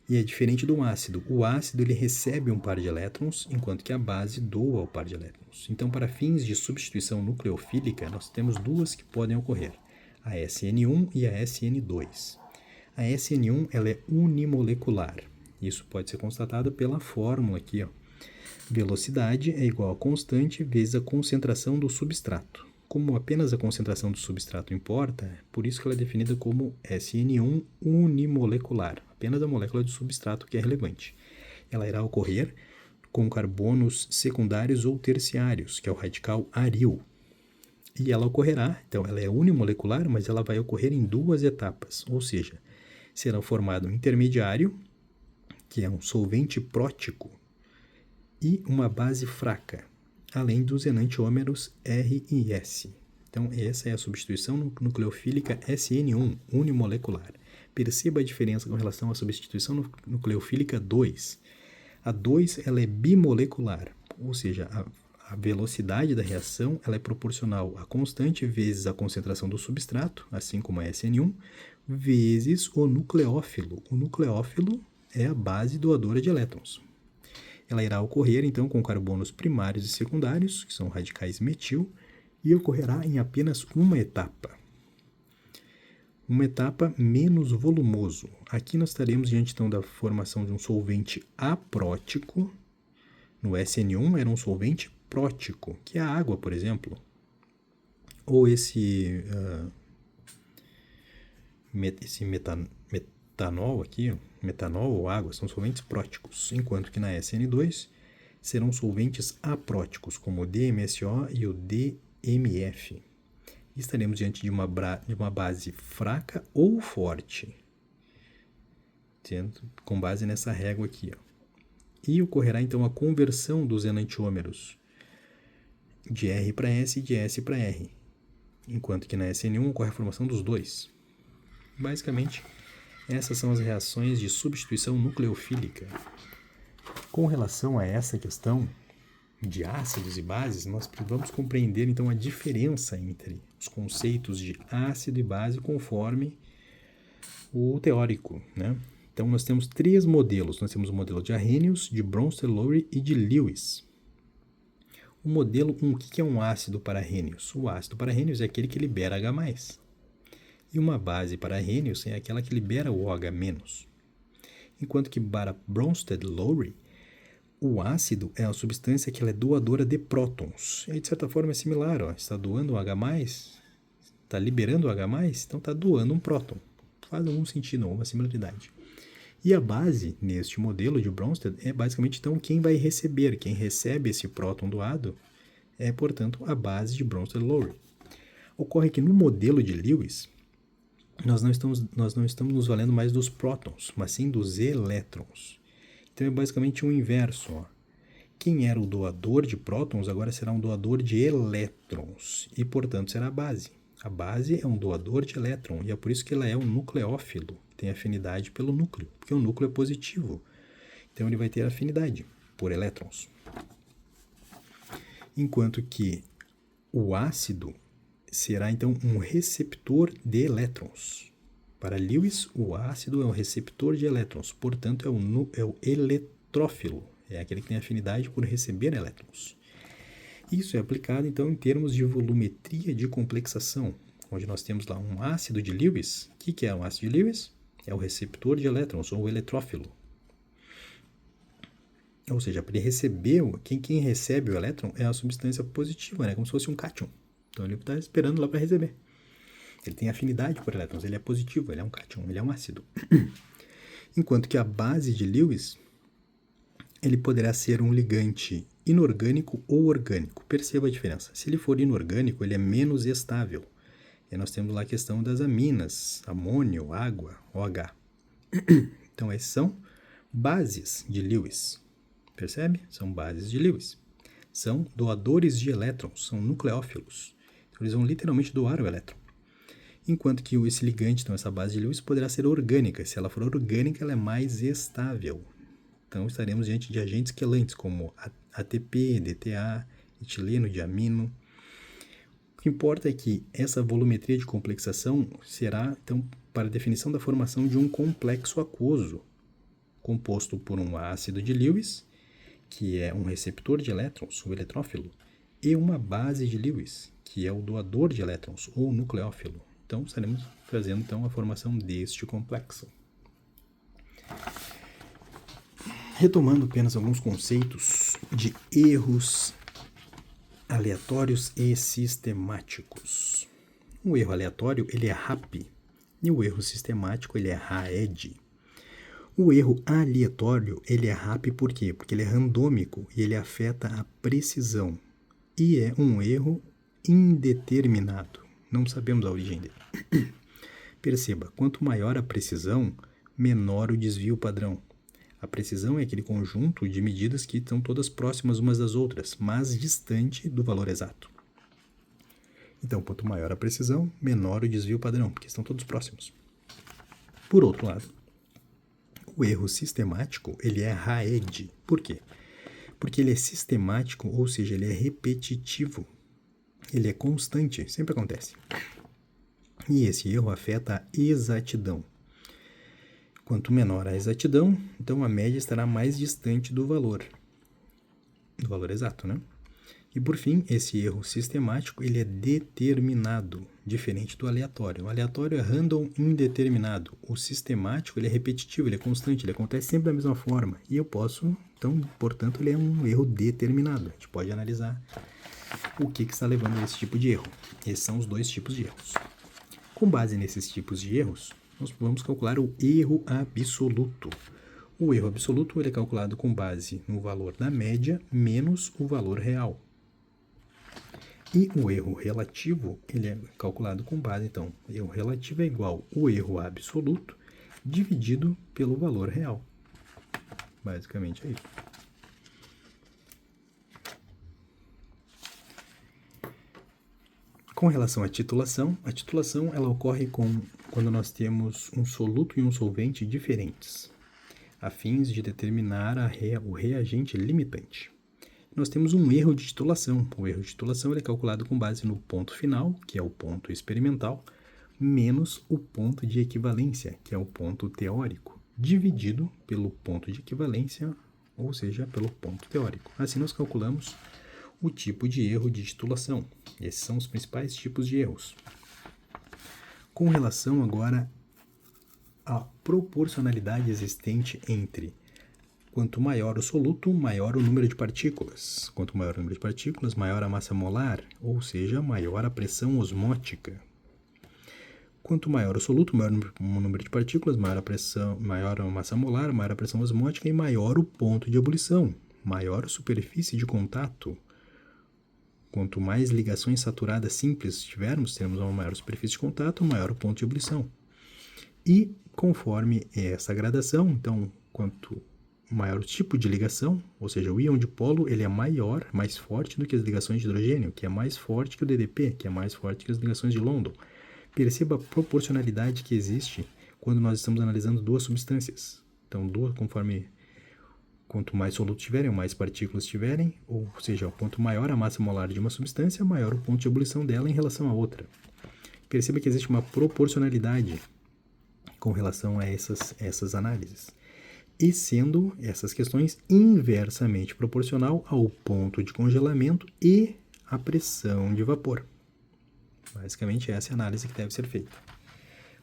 E é diferente do ácido. O ácido ele recebe um par de elétrons, enquanto que a base doa o par de elétrons. Então, para fins de substituição nucleofílica, nós temos duas que podem ocorrer, a SN1 e a SN2. A SN1 ela é unimolecular. Isso pode ser constatado pela fórmula aqui, ó. Velocidade é igual a constante vezes a concentração do substrato. Como apenas a concentração do substrato importa, por isso que ela é definida como SN1 unimolecular. Apenas a molécula do substrato que é relevante. Ela irá ocorrer com carbonos secundários ou terciários, que é o radical aril. E ela ocorrerá, então ela é unimolecular, mas ela vai ocorrer em duas etapas, ou seja, será formado um intermediário, que é um solvente prótico, e uma base fraca, além dos enantiômeros R e S. Então, essa é a substituição nucleofílica SN1, unimolecular. Perceba a diferença com relação à substituição nucleofílica 2. A 2 ela é bimolecular, ou seja, a velocidade da reação ela é proporcional à constante vezes a concentração do substrato, assim como a SN1, vezes o nucleófilo. O nucleófilo é a base doadora de elétrons. Ela irá ocorrer, então, com carbonos primários e secundários, que são radicais metil, e ocorrerá em apenas uma etapa. Uma etapa menos volumoso. Aqui nós estaremos diante, então, da formação de um solvente aprótico. No SN1 era um solvente prótico, que é a água, por exemplo. Ou esse metanol aqui, ó, metanol ou água, são solventes próticos, enquanto que na SN2 serão solventes apróticos, como o DMSO e o DMF. Estaremos diante de uma base fraca ou forte, com base nessa régua aqui. Ó. E ocorrerá então a conversão dos enantiômeros de R para S e de S para R, enquanto que na SN1 ocorre a formação dos dois. Basicamente, essas são as reações de substituição nucleofílica. Com relação a essa questão de ácidos e bases, nós vamos compreender então a diferença entre os conceitos de ácido e base conforme o teórico, né? Então nós temos três modelos. Nós temos o modelo de Arrhenius, de Bronsted-Lowry e de Lewis. O modelo 1, o que é um ácido para Arrhenius? O ácido para Arrhenius é aquele que libera H+. E uma base para Arrhenius é aquela que libera o OH-. Enquanto que para Bronsted-Lowry, o ácido é a substância que ela é doadora de prótons. E de certa forma é similar, ó. Está doando um H+, está liberando o H+, então está doando um próton. Faz algum sentido, alguma similaridade. E a base, neste modelo de Bronsted, é basicamente então quem vai receber, quem recebe esse próton doado, é, portanto, a base de Bronsted-Lowry. Ocorre que no modelo de Lewis, nós não estamos nos valendo mais dos prótons, mas sim dos elétrons. Então é basicamente o inverso. Ó. Quem era o doador de prótons agora será um doador de elétrons e, portanto, será a base. A base é um doador de elétron e é por isso que ela é um nucleófilo, tem afinidade pelo núcleo, porque o núcleo é positivo. Então ele vai ter afinidade por elétrons. Enquanto que o ácido será então um receptor de elétrons. Para Lewis, o ácido é um receptor de elétrons, portanto é o eletrófilo, é aquele que tem afinidade por receber elétrons. Isso é aplicado então em termos de volumetria de complexação, onde nós temos lá um ácido de Lewis. O que é um ácido de Lewis? É o receptor de elétrons, ou o eletrófilo. Ou seja, para ele receber, quem recebe o elétron é a substância positiva, né? Como se fosse um cátion. Então ele está esperando lá para receber. Ele tem afinidade por elétrons, ele é positivo, ele é um cátion, ele é um ácido. Enquanto que a base de Lewis, ele poderá ser um ligante inorgânico ou orgânico. Perceba a diferença. Se ele for inorgânico, ele é menos estável. E nós temos lá a questão das aminas, amônio, água, OH. Então, essas são bases de Lewis. Percebe? São bases de Lewis. São doadores de elétrons, são nucleófilos. Então, eles vão literalmente doar o elétron. Enquanto que esse ligante, então essa base de Lewis, poderá ser orgânica. Se ela for orgânica, ela é mais estável. Então, estaremos diante de agentes quelantes, como ATP, DTA, etileno, diamino. O que importa é que essa volumetria de complexação será, então, para a definição da formação de um complexo aquoso, composto por um ácido de Lewis, que é um receptor de elétrons, o eletrófilo, e uma base de Lewis, que é o doador de elétrons, ou nucleófilo. Então, estaremos fazendo então, a formação deste complexo. Retomando apenas alguns conceitos de erros aleatórios e sistemáticos. O erro aleatório ele é RAP e o erro sistemático ele é RAED. O erro aleatório ele é RAP por quê? Porque ele é randômico e ele afeta a precisão. E é um erro indeterminado. Não sabemos a origem dele. Perceba, quanto maior a precisão, menor o desvio padrão. A precisão é aquele conjunto de medidas que estão todas próximas umas das outras, mas distante do valor exato. Então, quanto maior a precisão, menor o desvio padrão, porque estão todos próximos. Por outro lado, o erro sistemático, ele é RAED. Por quê? Porque ele é sistemático, ou seja, ele é repetitivo. Ele é constante, sempre acontece. E esse erro afeta a exatidão. Quanto menor a exatidão, então a média estará mais distante do valor exato, né? E por fim, esse erro sistemático, ele é determinado, diferente do aleatório. O aleatório é random indeterminado. O sistemático, ele é repetitivo, ele é constante, ele acontece sempre da mesma forma. E eu posso, então, portanto, ele é um erro determinado. A gente pode analisar o que está levando a esse tipo de erro. Esses são os dois tipos de erros. Com base nesses tipos de erros, nós vamos calcular o erro absoluto. O erro absoluto ele é calculado com base no valor da média menos o valor real. E o erro relativo ele é calculado com base, então, o erro relativo é igual ao erro absoluto dividido pelo valor real. Basicamente é isso. Com relação à titulação, a titulação ela ocorre quando nós temos um soluto e um solvente diferentes, a fins de determinar o reagente limitante. Nós temos um erro de titulação. O erro de titulação ele é calculado com base no ponto final, que é o ponto experimental, menos o ponto de equivalência, que é o ponto teórico, dividido pelo ponto de equivalência, ou seja, pelo ponto teórico. Assim nós calculamos o tipo de erro de titulação. Esses são os principais tipos de erros. Com relação agora à proporcionalidade existente entre quanto maior o soluto, maior o número de partículas. Quanto maior o número de partículas, maior a massa molar, ou seja, maior a pressão osmótica. Quanto maior o soluto, maior o número de partículas, maior a massa molar, maior a pressão osmótica e maior o ponto de ebulição, maior a superfície de contato. Quanto mais ligações saturadas simples tivermos, teremos uma maior superfície de contato, maior o ponto de ebulição. E conforme essa gradação, então, quanto maior o tipo de ligação, ou seja, o íon dipolo, ele é maior, mais forte do que as ligações de hidrogênio, que é mais forte que o DDP, que é mais forte que as ligações de London. Perceba a proporcionalidade que existe quando nós estamos analisando duas substâncias. Então, quanto mais soluto tiverem, ou mais partículas tiverem, ou seja, quanto maior a massa molar de uma substância, maior o ponto de ebulição dela em relação a outra. Perceba que existe uma proporcionalidade com relação a essas análises. E sendo essas questões inversamente proporcional ao ponto de congelamento e à pressão de vapor. Basicamente, essa é a análise que deve ser feita.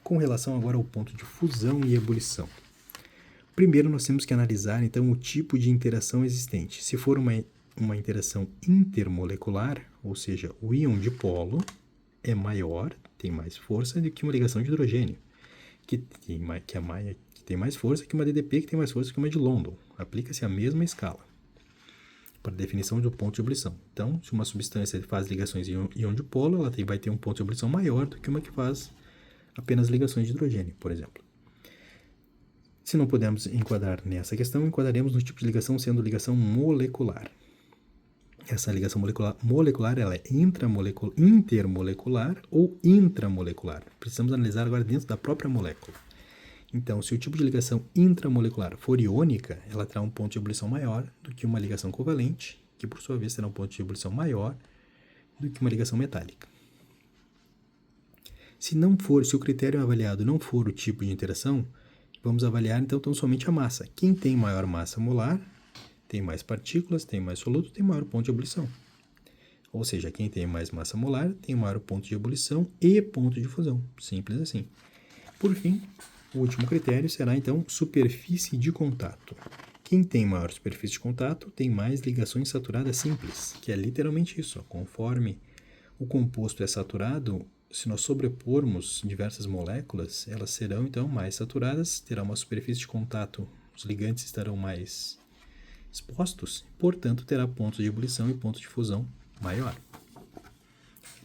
Com relação agora ao ponto de fusão e ebulição. Primeiro, nós temos que analisar, então, o tipo de interação existente. Se for uma interação intermolecular, ou seja, o íon dipolo é maior, tem mais força do que uma ligação de hidrogênio, que tem mais força que uma DDP, que tem mais força que uma de London. Aplica-se a mesma escala para a definição do ponto de ebulição. Então, se uma substância faz ligações em íon dipolo, ela vai ter um ponto de ebulição maior do que uma que faz apenas ligações de hidrogênio, por exemplo. Se não pudermos enquadrar nessa questão, enquadraremos no tipo de ligação sendo ligação molecular. Essa ligação molecular ela é intermolecular ou intramolecular. Precisamos analisar agora dentro da própria molécula. Então, se o tipo de ligação intramolecular for iônica, ela terá um ponto de ebulição maior do que uma ligação covalente, que por sua vez terá um ponto de ebulição maior do que uma ligação metálica. Se o critério avaliado não for o tipo de interação, vamos avaliar então tão somente a massa. Quem tem maior massa molar, tem mais partículas, tem mais soluto, tem maior ponto de ebulição. Ou seja, quem tem mais massa molar tem maior ponto de ebulição e ponto de fusão. Simples assim. Por fim, o último critério será então superfície de contato. Quem tem maior superfície de contato tem mais ligações saturadas simples, que é literalmente isso. Ó. Conforme o composto é saturado, se nós sobrepormos diversas moléculas, elas serão então mais saturadas, terá uma superfície de contato, os ligantes estarão mais expostos, portanto terá pontos de ebulição e ponto de fusão maior.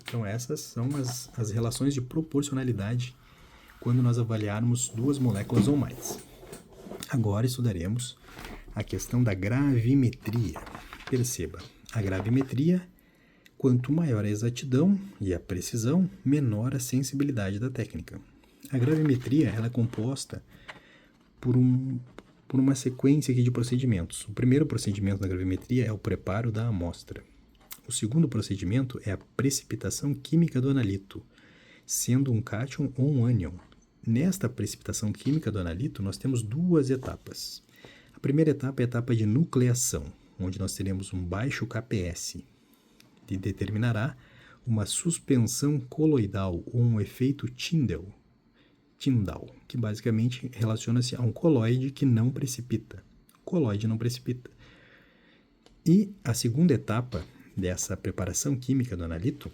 Então essas são as relações de proporcionalidade quando nós avaliarmos duas moléculas ou mais. Agora estudaremos a questão da gravimetria. Perceba, a gravimetria, quanto maior a exatidão e a precisão, menor a sensibilidade da técnica. A gravimetria ela é composta por uma sequência aqui de procedimentos. O primeiro procedimento da gravimetria é o preparo da amostra. O segundo procedimento é a precipitação química do analito, sendo um cátion ou um ânion. Nesta precipitação química do analito, nós temos duas etapas. A primeira etapa é a etapa de nucleação, onde nós teremos um baixo KPS, que determinará uma suspensão coloidal ou um efeito Tyndall, que basicamente relaciona-se a um coloide que não precipita. O coloide não precipita. E a segunda etapa dessa preparação química do analito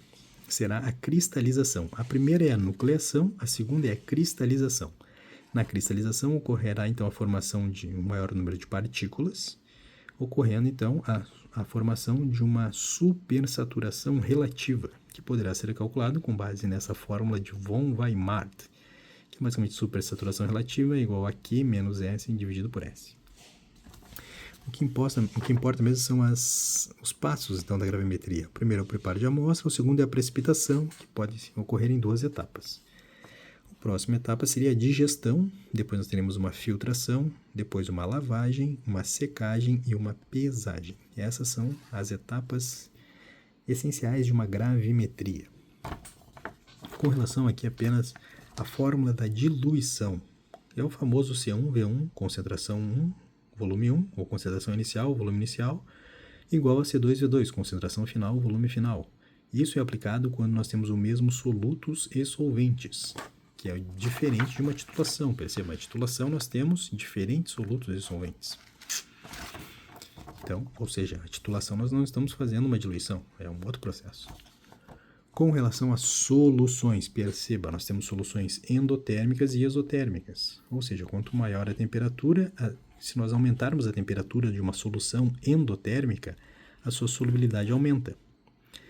será a cristalização. A primeira é a nucleação, a segunda é a cristalização. Na cristalização ocorrerá então a formação de um maior número de partículas, ocorrendo então a formação de uma supersaturação relativa, que poderá ser calculado com base nessa fórmula de von Weimar, que é basicamente supersaturação relativa é igual a Q menos S dividido por S. O que importa mesmo são os passos então, da gravimetria. O primeiro é o preparo de amostra, o segundo é a precipitação, que pode ocorrer em duas etapas. A próxima etapa seria a digestão, depois nós teremos uma filtração, depois uma lavagem, uma secagem e uma pesagem. E essas são as etapas essenciais de uma gravimetria. Com relação aqui apenas à fórmula da diluição, é o famoso C1V1, concentração 1, volume 1, ou concentração inicial, volume inicial, igual a C2V2, concentração final, volume final. Isso é aplicado quando nós temos o mesmo solutos e solventes, que é diferente de uma titulação. Perceba, a titulação nós temos diferentes solutos e solventes. Então, ou seja, a titulação nós não estamos fazendo uma diluição, é um outro processo. Com relação às soluções, perceba, nós temos soluções endotérmicas e exotérmicas, ou seja, quanto maior a temperatura, se nós aumentarmos a temperatura de uma solução endotérmica, a sua solubilidade aumenta.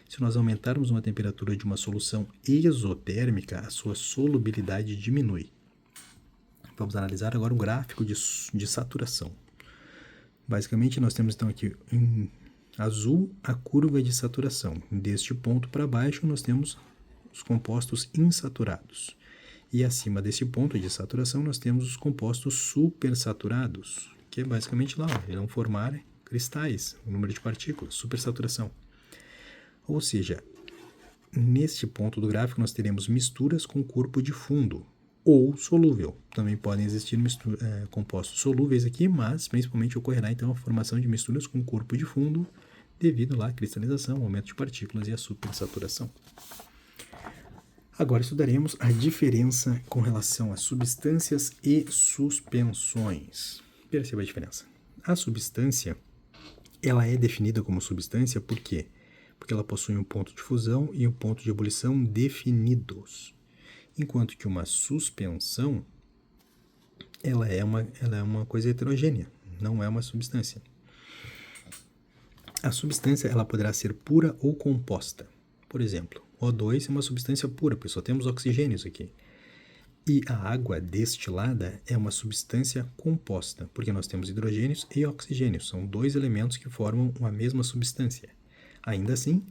Se nós aumentarmos uma temperatura de uma solução exotérmica, a sua solubilidade diminui. Vamos analisar agora o gráfico de saturação. Basicamente, nós temos então aqui em azul a curva de saturação. Deste ponto para baixo, nós temos os compostos insaturados. E acima desse ponto de saturação, nós temos os compostos supersaturados, que é basicamente lá, irão formar cristais, o número de partículas, supersaturação. Ou seja, neste ponto do gráfico, nós teremos misturas com corpo de fundo ou solúvel. Também podem existir compostos solúveis aqui, mas principalmente ocorrerá então a formação de misturas com corpo de fundo devido lá à cristalização, aumento de partículas e a supersaturação. Agora estudaremos a diferença com relação a substâncias e suspensões. Perceba a diferença. A substância, ela é definida como substância por quê? Porque ela possui um ponto de fusão e um ponto de ebulição definidos. Enquanto que uma suspensão, ela é uma coisa heterogênea, não é uma substância. A substância, ela poderá ser pura ou composta. Por exemplo, O2 é uma substância pura, porque só temos oxigênios aqui. E a água destilada é uma substância composta, porque nós temos hidrogênios e oxigênios. São dois elementos que formam uma mesma substância. Ainda assim,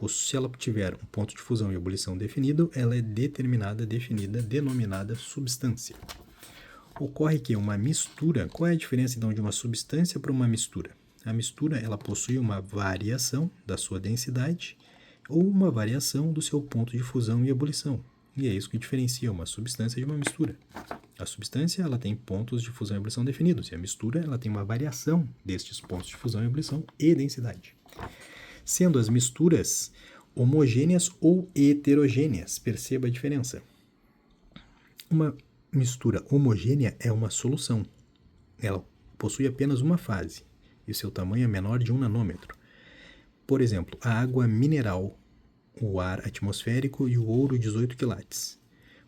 se ela tiver um ponto de fusão e ebulição definido, ela é determinada, definida, denominada substância. Ocorre que uma mistura, qual é a diferença então de uma substância para uma mistura? A mistura, ela possui uma variação da sua densidade ou uma variação do seu ponto de fusão e ebulição. E é isso que diferencia uma substância de uma mistura. A substância, ela tem pontos de fusão e ebulição definidos, e a mistura, ela tem uma variação destes pontos de fusão e ebulição e densidade. Sendo as misturas homogêneas ou heterogêneas, perceba a diferença. Uma mistura homogênea é uma solução. Ela possui apenas uma fase, e seu tamanho é menor de 1 nanômetro. Por exemplo, a água mineral, o ar atmosférico e o ouro 18 quilates.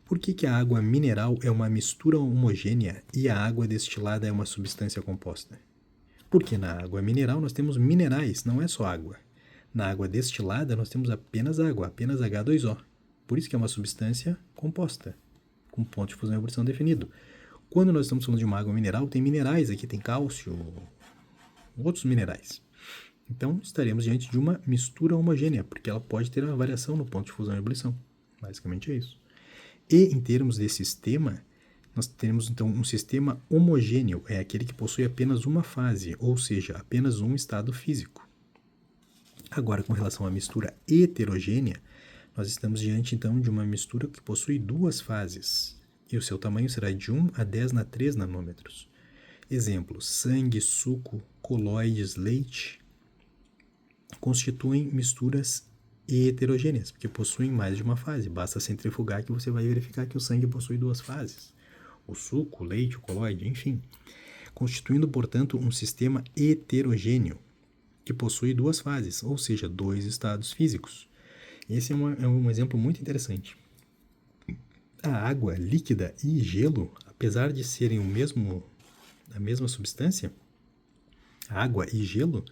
Por que a água mineral é uma mistura homogênea e a água destilada é uma substância composta? Porque na água mineral nós temos minerais, não é só água. Na água destilada nós temos apenas água, apenas H2O. Por isso que é uma substância composta, com ponto de fusão e ebulição definido. Quando nós estamos falando de uma água mineral, tem minerais aqui, tem cálcio, outros minerais. Então, estaremos diante de uma mistura homogênea, porque ela pode ter uma variação no ponto de fusão e ebulição. Basicamente é isso. E, em termos de sistema, nós teremos, então, um sistema homogêneo, é aquele que possui apenas uma fase, ou seja, apenas um estado físico. Agora, com relação à mistura heterogênea, nós estamos diante, então, de uma mistura que possui duas fases, e o seu tamanho será de 1 a 10 na 3 nanômetros. Exemplo, sangue, suco, colóides, leite, constituem misturas heterogêneas, porque possuem mais de uma fase. Basta centrifugar que você vai verificar que o sangue possui duas fases. O suco, o leite, o colóide, enfim. Constituindo, portanto, um sistema heterogêneo, que possui duas fases, ou seja, dois estados físicos. Esse é um exemplo muito interessante. A água líquida e gelo, apesar de serem a mesma substância, água e gelo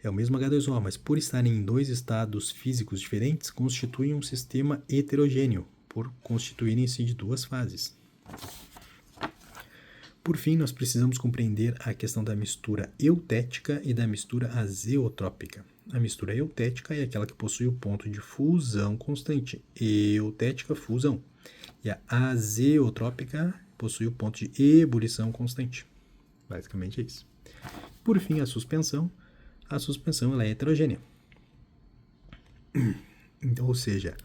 é o mesmo H2O, mas por estarem em dois estados físicos diferentes, constituem um sistema heterogêneo, por constituírem-se de duas fases. Por fim, nós precisamos compreender a questão da mistura eutética e da mistura azeotrópica. A mistura eutética é aquela que possui o ponto de fusão constante, eutética, fusão. E a azeotrópica possui o ponto de ebulição constante. Basicamente é isso. Por fim, a suspensão ela é heterogênea. Então, ou seja,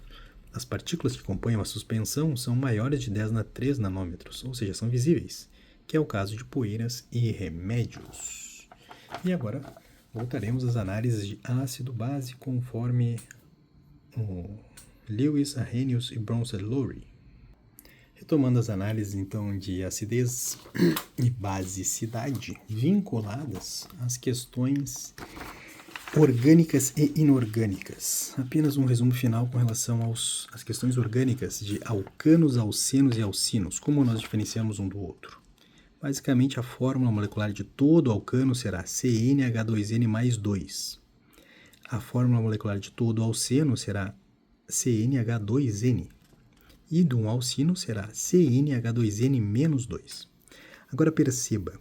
as partículas que compõem uma suspensão são maiores de 10 na 3 nanômetros, ou seja, são visíveis, que é o caso de poeiras e remédios. E agora voltaremos às análises de ácido-base conforme Lewis, Arrhenius e Bronsted-Lowry. Retomando as análises, então, de acidez e basicidade vinculadas às questões orgânicas e inorgânicas. Apenas um resumo final com relação às questões orgânicas de alcanos, alcenos e alcinos. Como nós diferenciamos um do outro? Basicamente, a fórmula molecular de todo alcano será CnH2n mais 2. A fórmula molecular de todo alceno será CnH2n. E de um alcino será CnH2n menos 2. Agora perceba,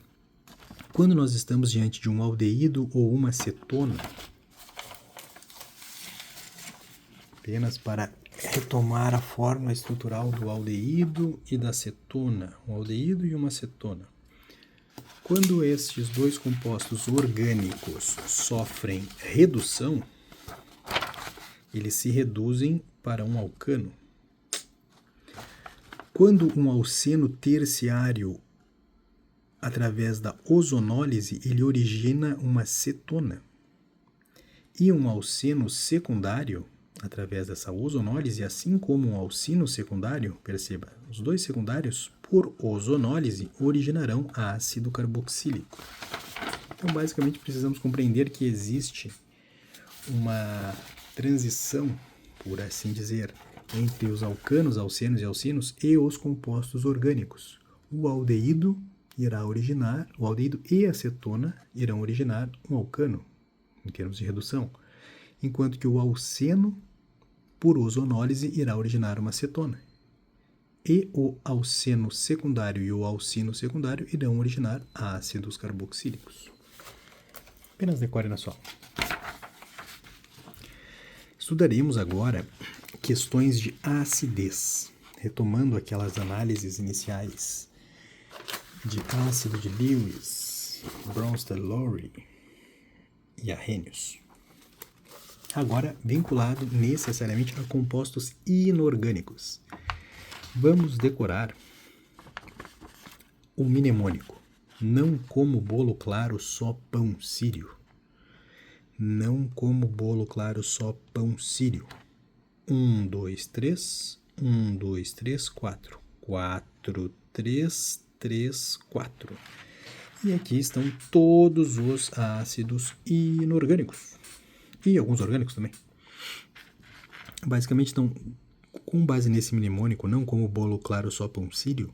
quando nós estamos diante de um aldeído ou uma cetona, apenas para retomar a fórmula estrutural do aldeído e da cetona, um aldeído e uma cetona. Quando estes dois compostos orgânicos sofrem redução, eles se reduzem para um alcano. Quando um alceno terciário, através da ozonólise, ele origina uma cetona. E um alceno secundário, através dessa ozonólise, assim como um alcino secundário, perceba, os dois secundários por ozonólise, originarão ácido carboxílico. Então, basicamente, precisamos compreender que existe uma transição, por assim dizer, entre os alcanos, alcenos e alcinos e os compostos orgânicos. O aldeído e a acetona irão originar um alcano, em termos de redução, enquanto que o alceno, por ozonólise, irá originar uma acetona. E o alceno secundário e o alcino secundário irão originar ácidos carboxílicos. Apenas decore na sua aula. Estudaremos agora questões de acidez, retomando aquelas análises iniciais de ácido de Lewis, Bronsted-Lowry e Arrhenius. Agora, vinculado necessariamente a compostos inorgânicos. Vamos decorar o mnemônico. Não como bolo claro, só pão sírio. Não como bolo claro, só pão sírio. 1, 2, 3. 1, 2, 3, 4. 4, 3, 3, 4. E aqui estão todos os ácidos inorgânicos. E alguns orgânicos também. Basicamente, então, com base nesse mnemônico, não como bolo claro, só pão sírio,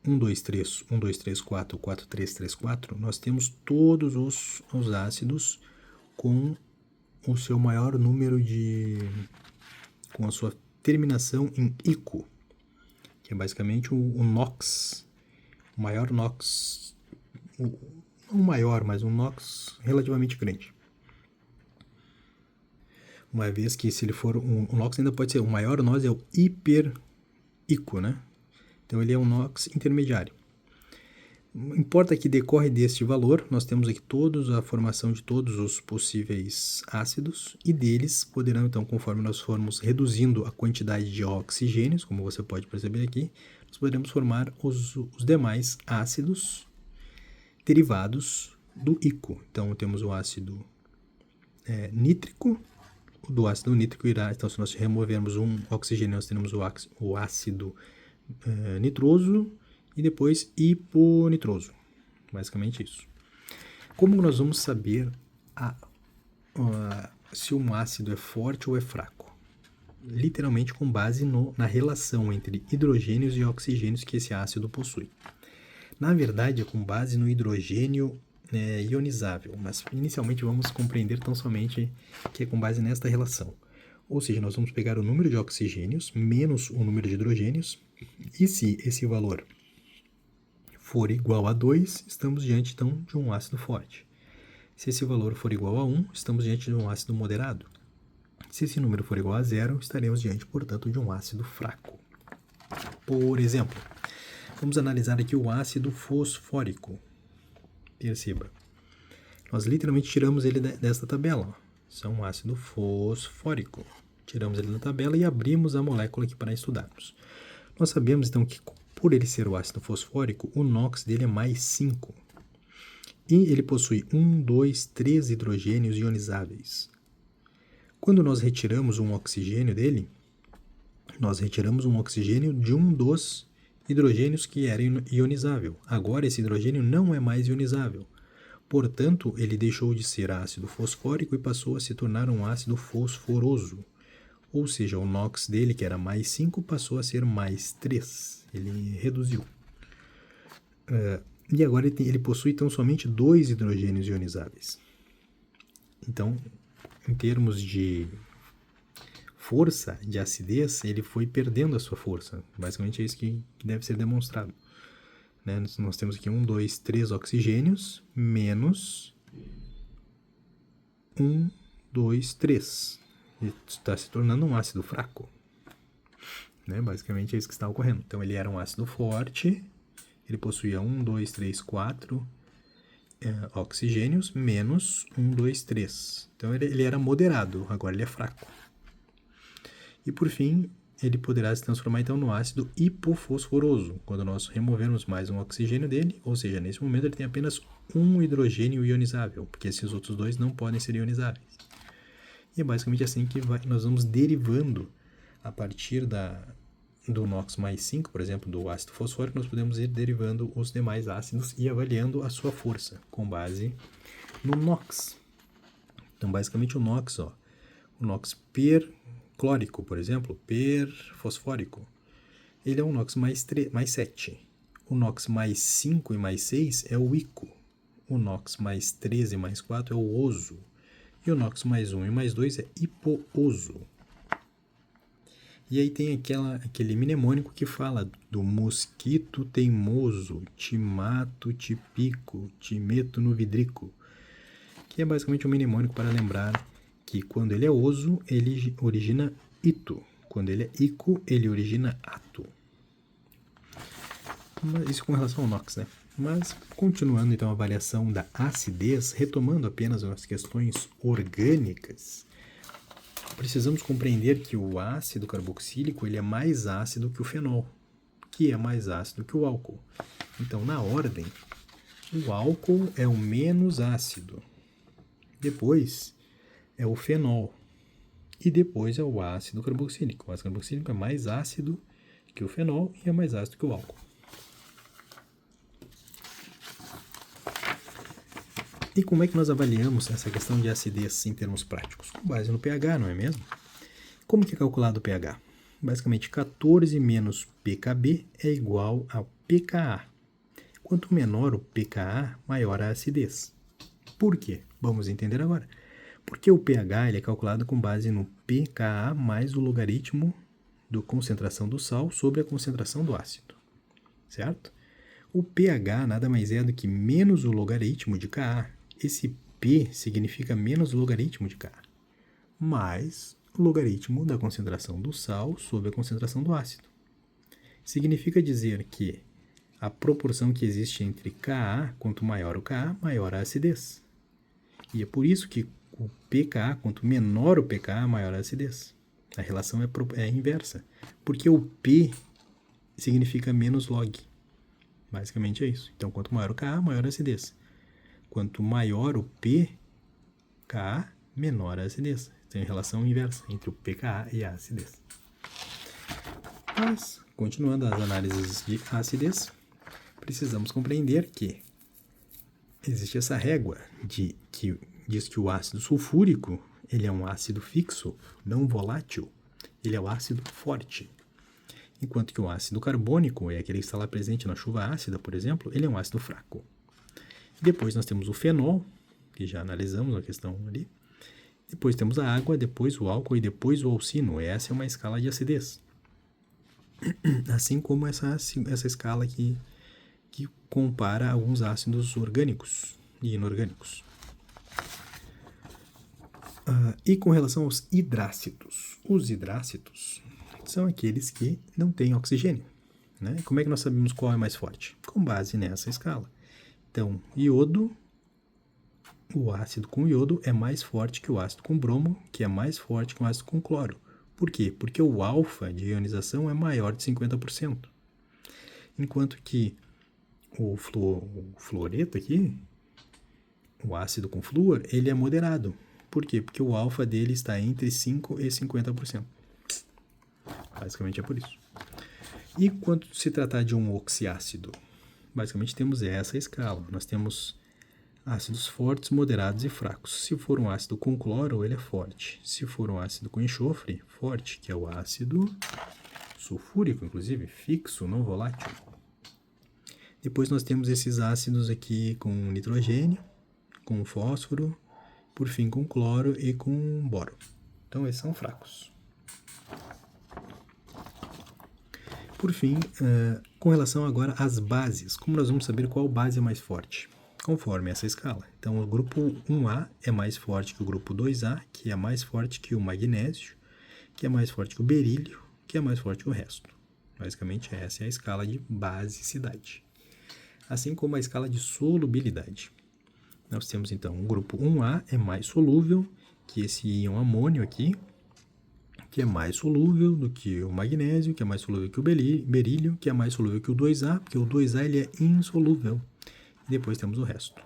1, 2, 3, 1, 2, 3, 4, 4, 3, 3, 4, nós temos todos os ácidos com o seu maior número com a sua terminação em ico, que é basicamente o NOx, o maior NOx, não o maior, mas um NOx relativamente grande. Uma vez que se ele for o NOx ainda pode ser, o maior NOx é o hiperico, né? Então ele é um NOx intermediário. Importa que decorre deste valor, nós temos aqui a formação de todos os possíveis ácidos, e deles poderão, então, conforme nós formos reduzindo a quantidade de oxigênios, como você pode perceber aqui, nós poderemos formar os demais ácidos derivados do ico. Então, temos o ácido nítrico. Do ácido nítrico irá, então, se nós removermos um oxigênio, nós teremos o ácido nitroso, e depois hiponitroso. Basicamente isso. Como nós vamos saber se um ácido é forte ou é fraco? Literalmente com base na relação entre hidrogênios e oxigênios que esse ácido possui. Na verdade, é com base no hidrogênio ionizável, mas inicialmente vamos compreender tão somente que é com base nesta relação. Ou seja, nós vamos pegar o número de oxigênios menos o número de hidrogênios, e se esse valor for igual a 2, estamos diante, então, de um ácido forte. Se esse valor for igual a 1, estamos diante de um ácido moderado. Se esse número for igual a 0, estaremos diante, portanto, de um ácido fraco. Por exemplo, vamos analisar aqui o ácido fosfórico. Perceba, nós literalmente tiramos ele desta tabela. Isso é um ácido fosfórico. Tiramos ele da tabela e abrimos a molécula aqui para estudarmos. Nós sabemos, então, que por ele ser o ácido fosfórico, o NOx dele é mais 5. E ele possui 1, 2, 3 hidrogênios ionizáveis. Quando nós retiramos um oxigênio dele, nós retiramos um oxigênio de um dos hidrogênios que era ionizável. Agora esse hidrogênio não é mais ionizável. Portanto, ele deixou de ser ácido fosfórico e passou a se tornar um ácido fosforoso. Ou seja, o NOx dele, que era mais 5, passou a ser mais 3. Ele reduziu. E agora ele possui então somente 2 hidrogênios ionizáveis. Então, em termos de força, de acidez, ele foi perdendo a sua força. Basicamente é isso que deve ser demonstrado. Né? Nós temos aqui 1, 2, 3 oxigênios menos 1, 2, 3. Ele está se tornando um ácido fraco. Né? Basicamente é isso que está ocorrendo. Então ele era um ácido forte, ele possuía 1, 2, 3, 4 oxigênios menos 1, 2, 3. Então ele era moderado, agora ele é fraco. E por fim, ele poderá se transformar então no ácido hipofosforoso, quando nós removermos mais um oxigênio dele, ou seja, nesse momento ele tem apenas um hidrogênio ionizável, porque esses outros dois não podem ser ionizáveis. E é basicamente assim que nós vamos derivando a partir do NOx mais 5, por exemplo, do ácido fosfórico, nós podemos ir derivando os demais ácidos e avaliando a sua força com base no NOx. Então, basicamente, o NOx, o NOx perclórico, por exemplo, perfosfórico, ele é um NOx mais 7. O NOx mais 5 e mais 6 é o ICO. O NOx mais 13 e mais 4 é o OSO. E o NOx mais 1 e mais 2 é hipooso. E aí tem aquele mnemônico que fala do mosquito teimoso, te mato, te pico, te meto no vidrico, que é basicamente um mnemônico para lembrar que quando ele é oso, ele origina ito. Quando ele é ico, ele origina ato. Isso com relação ao NOx, né? Mas, continuando então a avaliação da acidez, retomando apenas as questões orgânicas, precisamos compreender que o ácido carboxílico ele é mais ácido que o fenol, que é mais ácido que o álcool. Então, na ordem, o álcool é o menos ácido, depois é o fenol e depois é o ácido carboxílico. O ácido carboxílico é mais ácido que o fenol e é mais ácido que o álcool. E como é que nós avaliamos essa questão de acidez em termos práticos? Com base no pH, não é mesmo? Como que é calculado o pH? Basicamente, 14 menos pKb é igual a pKa. Quanto menor o pKa, maior a acidez. Por quê? Vamos entender agora. Porque o pH ele é calculado com base no pKa mais o logaritmo da concentração do sal sobre a concentração do ácido. Certo? O pH nada mais é do que menos o logaritmo de Ka. Esse P significa menos o logaritmo de Ka, mais o logaritmo da concentração do sal sobre a concentração do ácido. Significa dizer que a proporção que existe entre Ka, quanto maior o Ka, maior a acidez. E é por isso que o pKa, quanto menor o pKa, maior a acidez. A relação é inversa, porque o P significa menos log. Basicamente é isso. Então, quanto maior o Ka, maior a acidez. Quanto maior o pKa, menor a acidez. Tem relação inversa entre o pKa e a acidez. Mas, continuando as análises de acidez, precisamos compreender que existe essa régua que diz que o ácido sulfúrico ele é um ácido fixo, não volátil. Ele é o ácido forte. Enquanto que o ácido carbônico, é aquele que está lá presente na chuva ácida, por exemplo, ele é um ácido fraco. Depois nós temos o fenol, que já analisamos a questão ali. Depois temos a água, depois o álcool e depois o alcino. Essa é uma escala de acidez. Assim como essa escala aqui que compara alguns ácidos orgânicos e inorgânicos. E com relação aos hidrácidos. Os hidrácidos são aqueles que não têm oxigênio. Né? Como é que nós sabemos qual é mais forte? Com base nessa escala. Então, iodo, o ácido com iodo é mais forte que o ácido com bromo, que é mais forte que o ácido com cloro. Por quê? Porque o alfa de ionização é maior de 50%. Enquanto que o fluoreto aqui, o ácido com flúor, ele é moderado. Por quê? Porque o alfa dele está entre 5% e 50%. Basicamente é por isso. E quando se tratar de um oxiácido? Basicamente temos essa escala. Nós temos ácidos fortes, moderados e fracos. Se for um ácido com cloro, ele é forte. Se for um ácido com enxofre, forte, que é o ácido sulfúrico, inclusive, fixo, não volátil. Depois nós temos esses ácidos aqui com nitrogênio, com fósforo, por fim com cloro e com boro. Então esses são fracos. Por fim, com relação agora às bases, como nós vamos saber qual base é mais forte? Conforme essa escala. Então, o grupo 1A é mais forte que o grupo 2A, que é mais forte que o magnésio, que é mais forte que o berílio, que é mais forte que o resto. Basicamente, essa é a escala de basicidade. Assim como a escala de solubilidade. Nós temos, então, o grupo 1A é mais solúvel que esse íon amônio aqui, que é mais solúvel do que o magnésio, que é mais solúvel que o berílio, que é mais solúvel que o 2A, porque o 2A ele é insolúvel. E depois temos o resto.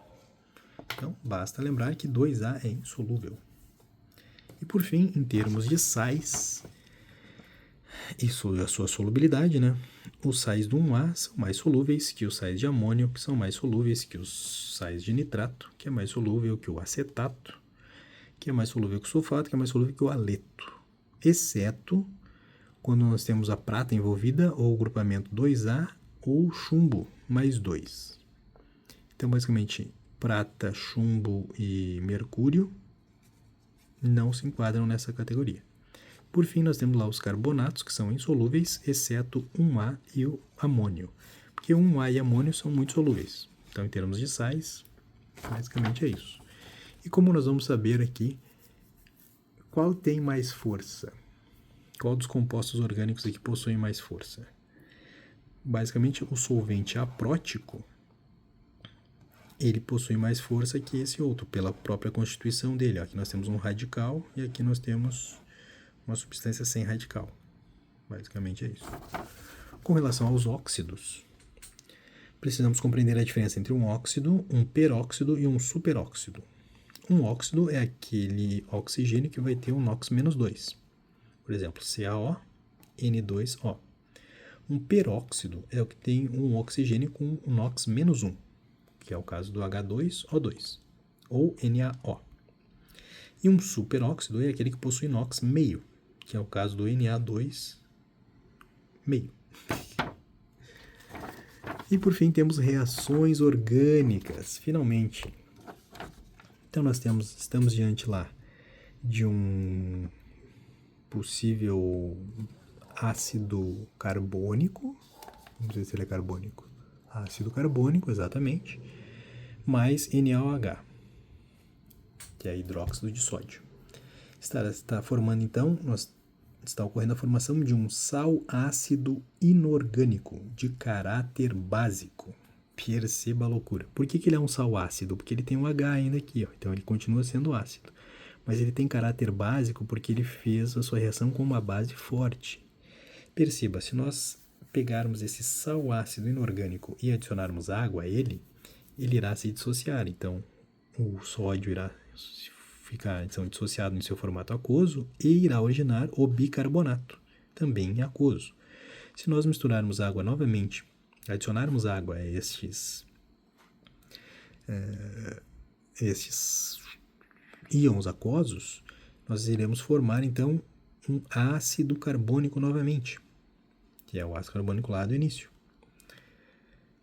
Então, basta lembrar que 2A é insolúvel. E por fim, em termos de sais, Isso é a sua solubilidade, né? Os sais do 1A são mais solúveis que os sais de amônio, que são mais solúveis que os sais de nitrato, que é mais solúvel que o acetato, que é mais solúvel que o sulfato, que é mais solúvel que o haleto. Exceto quando nós temos a prata envolvida, ou o grupamento 2A, ou chumbo mais 2. Então, basicamente, prata, chumbo e mercúrio não se enquadram nessa categoria. Por fim, nós temos lá os carbonatos, que são insolúveis, exceto 1A e o amônio. Porque 1A e amônio são muito solúveis. Então, em termos de sais, basicamente é isso. E como nós vamos saber aqui qual tem mais força? Qual dos compostos orgânicos aqui possui mais força? Basicamente, o solvente aprótico, ele possui mais força que esse outro, pela própria constituição dele. Aqui nós temos um radical e aqui nós temos uma substância sem radical. Basicamente é isso. Com relação aos óxidos, precisamos compreender a diferença entre um óxido, um peróxido e um superóxido. Um óxido é aquele oxigênio que vai ter um NOx-2. Por exemplo, CaO, N2O. Um peróxido é o que tem um oxigênio com um NOx-1, que é o caso do H2O2, ou NaO. E um superóxido é aquele que possui NOx meio, que é o caso do Na2 meio. E por fim temos reações orgânicas, finalmente. Então nós estamos diante lá de um possível ácido carbônico, não sei se ele é carbônico, ácido carbônico, exatamente, mais NaOH, que é hidróxido de sódio. Está formando então, está ocorrendo a formação de um sal ácido inorgânico de caráter básico. Perceba a loucura. Por que ele é um sal ácido? Porque ele tem um H ainda aqui, ó, então ele continua sendo ácido. Mas ele tem caráter básico porque ele fez a sua reação com uma base forte. Perceba, se nós pegarmos esse sal ácido inorgânico e adicionarmos água a ele, ele irá se dissociar. Então, o sódio irá ficar dissociado em seu formato aquoso e irá originar o bicarbonato, também aquoso. Se nós misturarmos água novamente, adicionarmos água a estes íons aquosos, nós iremos formar então um ácido carbônico novamente, que é o ácido carbônico lá do início,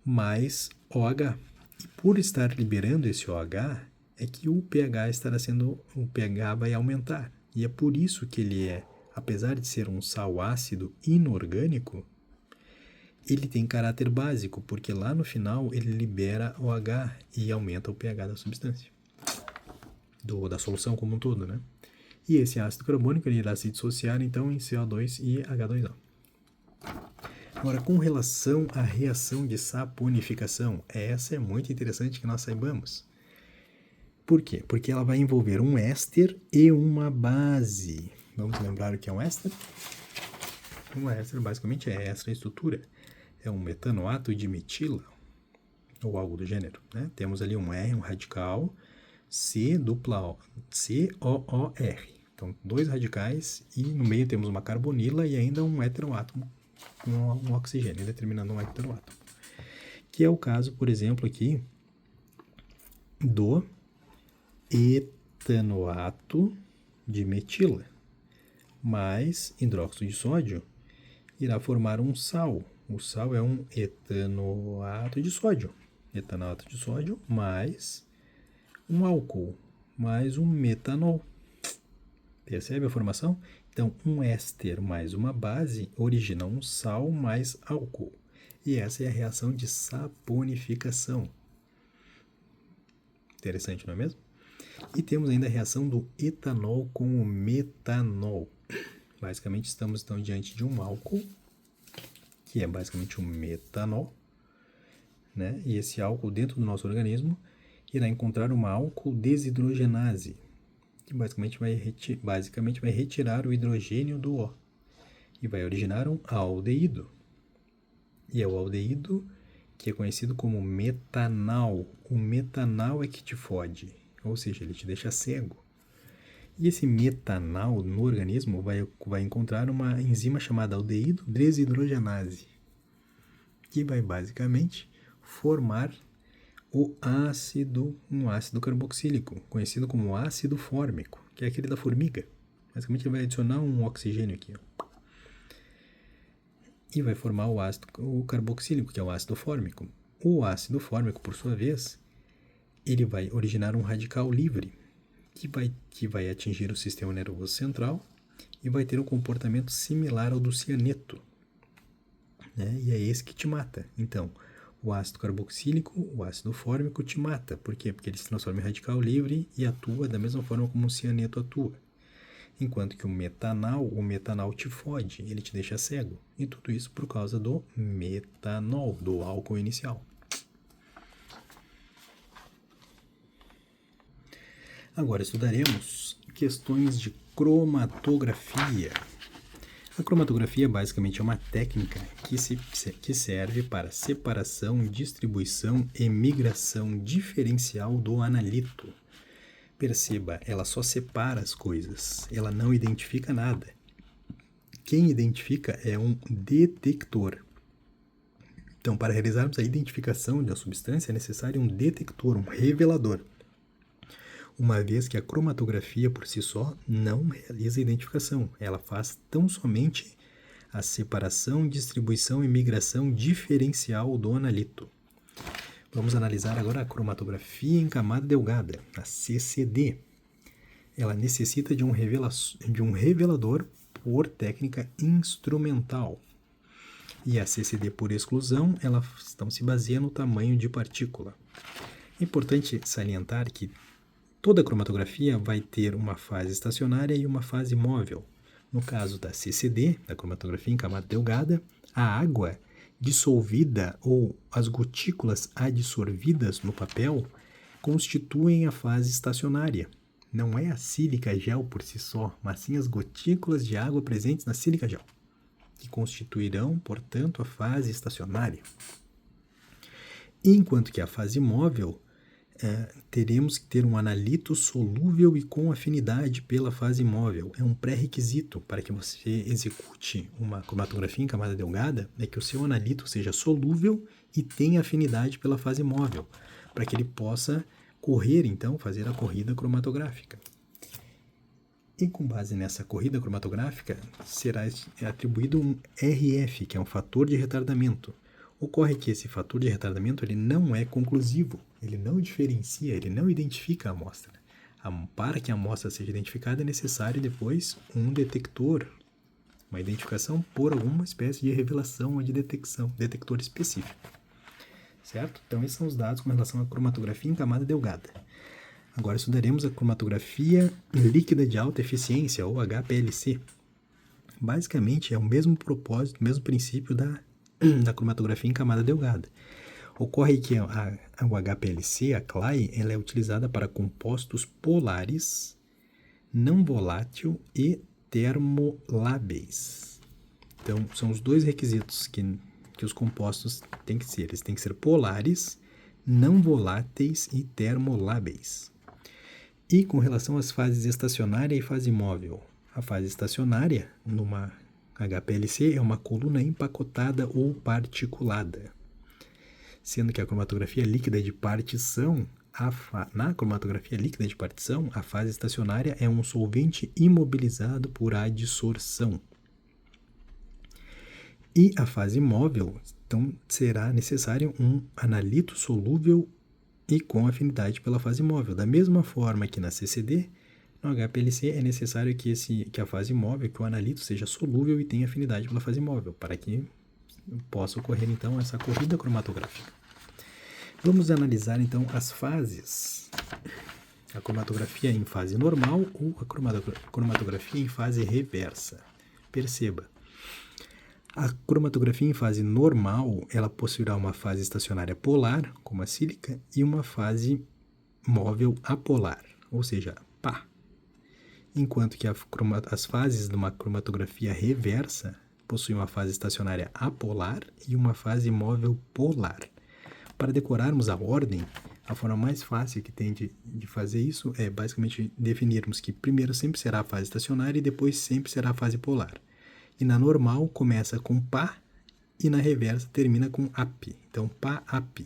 mais OH. E por estar liberando esse OH, é que o pH vai aumentar. E é por isso que ele é, apesar de ser um sal ácido inorgânico, ele tem caráter básico, porque lá no final ele libera OH e aumenta o pH da substância, da solução como um todo, né? E esse ácido carbônico ele irá se dissociar então em CO2 e H2O. Agora, com relação à reação de saponificação, essa é muito interessante que nós saibamos. Por quê? Porque ela vai envolver um éster e uma base. Vamos lembrar o que é um éster? Um éster basicamente é essa estrutura. É um metanoato de metila, ou algo do gênero, né? Temos ali um R, um radical, COOR. Então, dois radicais e no meio temos uma carbonila e ainda um heteroátomo com um oxigênio, determinando um heteroátomo. Que é o caso, por exemplo, aqui do etanoato de metila mais hidróxido de sódio irá formar um sal. O sal é um etanoato de sódio. Etanoato de sódio mais um álcool, mais um metanol. Percebe a formação? Então, um éster mais uma base origina um sal mais álcool. E essa é a reação de saponificação. Interessante, não é mesmo? E temos ainda a reação do etanol com o metanol. Basicamente, estamos então diante de um álcool, que é basicamente um metanol, né? E esse álcool dentro do nosso organismo irá encontrar uma álcool desidrogenase, que basicamente vai retirar o hidrogênio do O e vai originar um aldeído. E é o aldeído que é conhecido como metanal. O metanal é que te fode, ou seja, ele te deixa cego. E esse metanal no organismo vai encontrar uma enzima chamada aldeído desidrogenase, que vai basicamente formar um ácido carboxílico, conhecido como ácido fórmico, que é aquele da formiga. Basicamente ele vai adicionar um oxigênio aqui, ó, e vai formar o carboxílico, que é o ácido fórmico. O ácido fórmico, por sua vez, ele vai originar um radical livre, que vai atingir o sistema nervoso central e vai ter um comportamento similar ao do cianeto, né? E é esse que te mata. Então, o ácido carboxílico, o ácido fórmico te mata. Por quê? Porque ele se transforma em radical livre e atua da mesma forma como o cianeto atua. Enquanto que o metanal te fode, ele te deixa cego. E tudo isso por causa do metanol, do álcool inicial. Agora estudaremos questões de cromatografia. A cromatografia basicamente é uma técnica que serve para separação, distribuição e migração diferencial do analito. Perceba, ela só separa as coisas, ela não identifica nada. Quem identifica é um detector. Então, para realizarmos a identificação da substância é necessário um detector, um revelador. Uma vez que a cromatografia por si só não realiza a identificação, ela faz tão somente a separação, distribuição e migração diferencial do analito. Vamos analisar agora a cromatografia em camada delgada, a CCD. Ela necessita de um revelador por técnica instrumental. E a CCD por exclusão, ela se baseia no tamanho de partícula. É importante salientar que toda cromatografia vai ter uma fase estacionária e uma fase móvel. No caso da CCD, da cromatografia em camada delgada, a água dissolvida ou as gotículas adsorvidas no papel constituem a fase estacionária. Não é a sílica gel por si só, mas sim as gotículas de água presentes na sílica gel, que constituirão, portanto, a fase estacionária. Enquanto que a fase móvel, teremos que ter um analito solúvel e com afinidade pela fase móvel. É um pré-requisito para que você execute uma cromatografia em camada delgada, é que o seu analito seja solúvel e tenha afinidade pela fase móvel, para que ele possa correr, então, fazer a corrida cromatográfica. E com base nessa corrida cromatográfica, será atribuído um RF, que é um fator de retardamento. Ocorre que esse fator de retardamento ele não é conclusivo, ele não diferencia, ele não identifica a amostra. Para que a amostra seja identificada é necessário depois um detector, uma identificação por alguma espécie de revelação ou de detector específico. Certo? Então esses são os dados com relação à cromatografia em camada delgada. Agora estudaremos a cromatografia líquida de alta eficiência, ou HPLC. Basicamente é o mesmo propósito, o mesmo princípio da cromatografia em camada delgada. Ocorre que o HPLC, a CLAI, ela é utilizada para compostos polares, não volátil e termolábeis. Então, são os dois requisitos que os compostos têm que ser. Eles têm que ser polares, não voláteis e termolábeis. E com relação às fases estacionária e fase móvel, a fase estacionária, numa HPLC, é uma coluna empacotada ou particulada. Sendo que a cromatografia líquida de partição, na cromatografia líquida de partição, a fase estacionária é um solvente imobilizado por adsorção. E a fase móvel, então, será necessário um analito solúvel e com afinidade pela fase móvel. Da mesma forma que na CCD, no HPLC é necessário que a fase móvel, que o analito seja solúvel e tenha afinidade pela fase móvel, para que possa ocorrer, então, essa corrida cromatográfica. Vamos analisar, então, as fases. A cromatografia em fase normal ou a cromatografia em fase reversa. Perceba, a cromatografia em fase normal, ela possuirá uma fase estacionária polar, como a sílica, e uma fase móvel apolar, ou seja, pá. Enquanto que as fases de uma cromatografia reversa possuem uma fase estacionária apolar e uma fase móvel polar. Para decorarmos a ordem, A forma mais fácil que tem de fazer isso é basicamente definirmos que primeiro sempre será a fase estacionária e depois sempre será a fase polar. E na normal começa com pá e na reversa termina com ap. Então, pá, ap.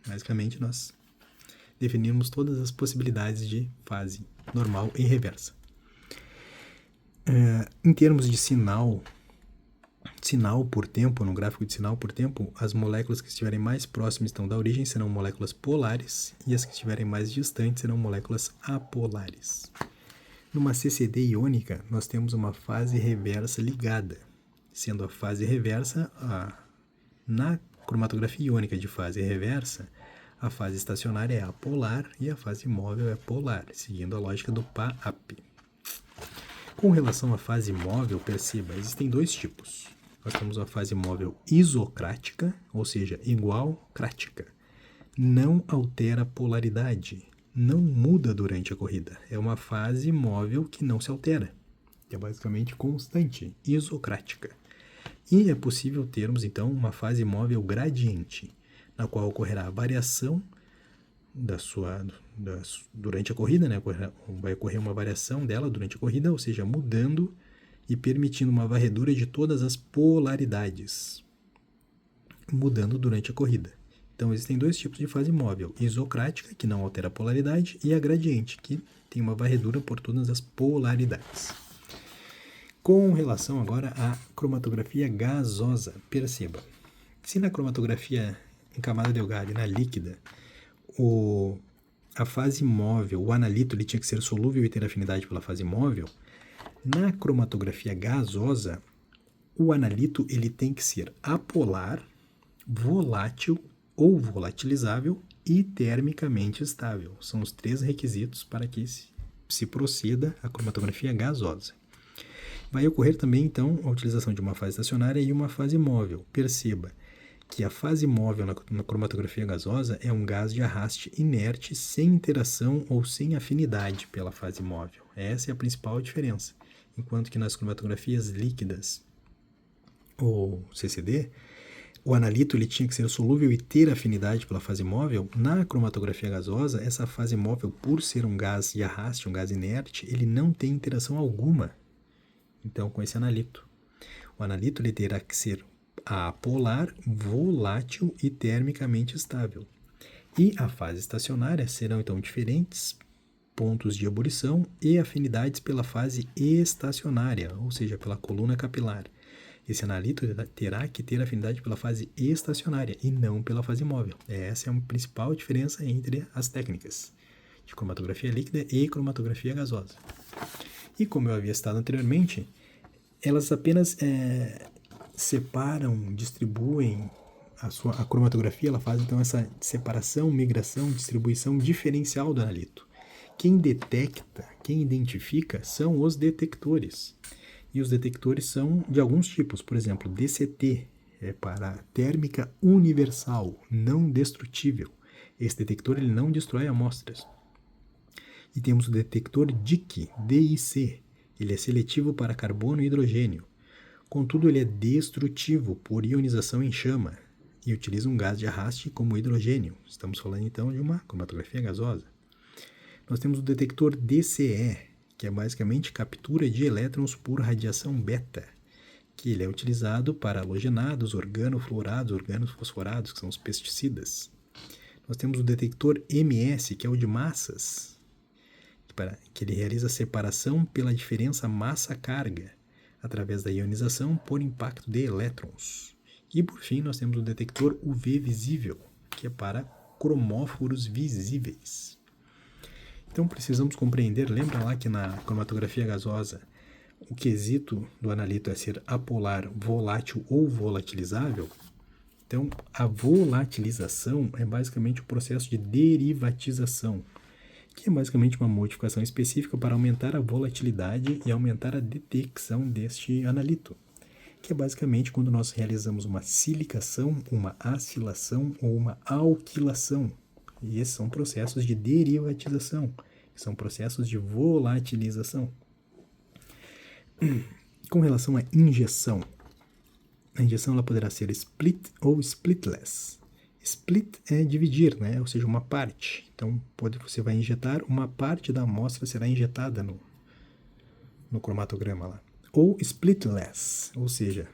Basicamente nós definimos todas as possibilidades de fase normal e reversa. Em termos de sinal por tempo, no gráfico de sinal por tempo, as moléculas que estiverem mais próximas então da origem serão moléculas polares e as que estiverem mais distantes serão moléculas apolares. Numa CCD iônica, nós temos uma fase reversa ligada, sendo a fase reversa, na cromatografia iônica de fase reversa, a fase estacionária é apolar e a fase móvel é polar, seguindo a lógica do pá-ap. Com relação à fase móvel, perceba, existem dois tipos. Nós temos a fase móvel isocrática, ou seja, igual crática. Não altera polaridade, não muda durante a corrida. É uma fase móvel que não se altera, que é basicamente constante, isocrática. E é possível termos, então, uma fase móvel gradiente, na qual ocorrerá a variação durante a corrida, né? Vai ocorrer uma variação dela durante a corrida, ou seja, mudando e permitindo uma varredura de todas as polaridades, mudando durante a corrida. Então, existem dois tipos de fase móvel, isocrática, que não altera a polaridade, e a gradiente, que tem uma varredura por todas as polaridades. Com relação agora à cromatografia gasosa, perceba, se na cromatografia em camada delgada e na líquida, a fase móvel, o analito, ele tinha que ser solúvel e ter afinidade pela fase móvel, na cromatografia gasosa, o analito ele tem que ser apolar, volátil ou volatilizável e termicamente estável. São os três requisitos para que se proceda a cromatografia gasosa. Vai ocorrer também, então, a utilização de uma fase estacionária e uma fase móvel. Perceba que a fase móvel na cromatografia gasosa é um gás de arraste inerte sem interação ou sem afinidade pela fase móvel. Essa é a principal diferença. Enquanto que nas cromatografias líquidas, ou CCD, o analito ele tinha que ser solúvel e ter afinidade pela fase móvel. Na cromatografia gasosa, essa fase móvel, por ser um gás de arraste, um gás inerte, ele não tem interação alguma, então, com esse analito. O analito ele terá que ser apolar, volátil e termicamente estável. E a fase estacionária serão, então, diferentes pontos de ebulição e afinidades pela fase estacionária, ou seja, pela coluna capilar. Esse analito terá que ter afinidade pela fase estacionária e não pela fase móvel. Essa é a principal diferença entre as técnicas de cromatografia líquida e cromatografia gasosa. E como eu havia citado anteriormente, elas apenas separam, distribuem a cromatografia, ela faz então essa separação, migração, distribuição diferencial do analito. Quem detecta, quem identifica são os detectores. E os detectores são de alguns tipos, por exemplo, DCT, é para térmica universal, não destrutível. Esse detector ele não destrói amostras. E temos o detector DIC, DIC, ele é seletivo para carbono e hidrogênio. Contudo, ele é destrutivo por ionização em chama e utiliza um gás de arraste como hidrogênio. Estamos falando então de uma cromatografia gasosa. Nós temos o detector DCE, que é basicamente captura de elétrons por radiação beta, que ele é utilizado para halogenados, organofluorados, organofosforados, que são os pesticidas. Nós temos o detector MS, que é o de massas, que ele realiza a separação pela diferença massa-carga, através da ionização por impacto de elétrons. E, por fim, nós temos o detector UV visível, que é para cromóforos visíveis. Então, precisamos compreender, lembra lá que na cromatografia gasosa, o quesito do analito é ser apolar, volátil ou volatilizável? Então, a volatilização é basicamente o processo de derivatização, que é basicamente uma modificação específica para aumentar a volatilidade e aumentar a detecção deste analito, que é basicamente quando nós realizamos uma silicação, uma acilação ou uma alquilação. E esses são processos de derivatização, que são processos de volatilização. Com relação à injeção, a injeção ela poderá ser split ou splitless. Split é dividir, né? Ou seja, uma parte. Então, você vai injetar, uma parte da amostra será injetada no cromatograma lá. Ou splitless, ou seja,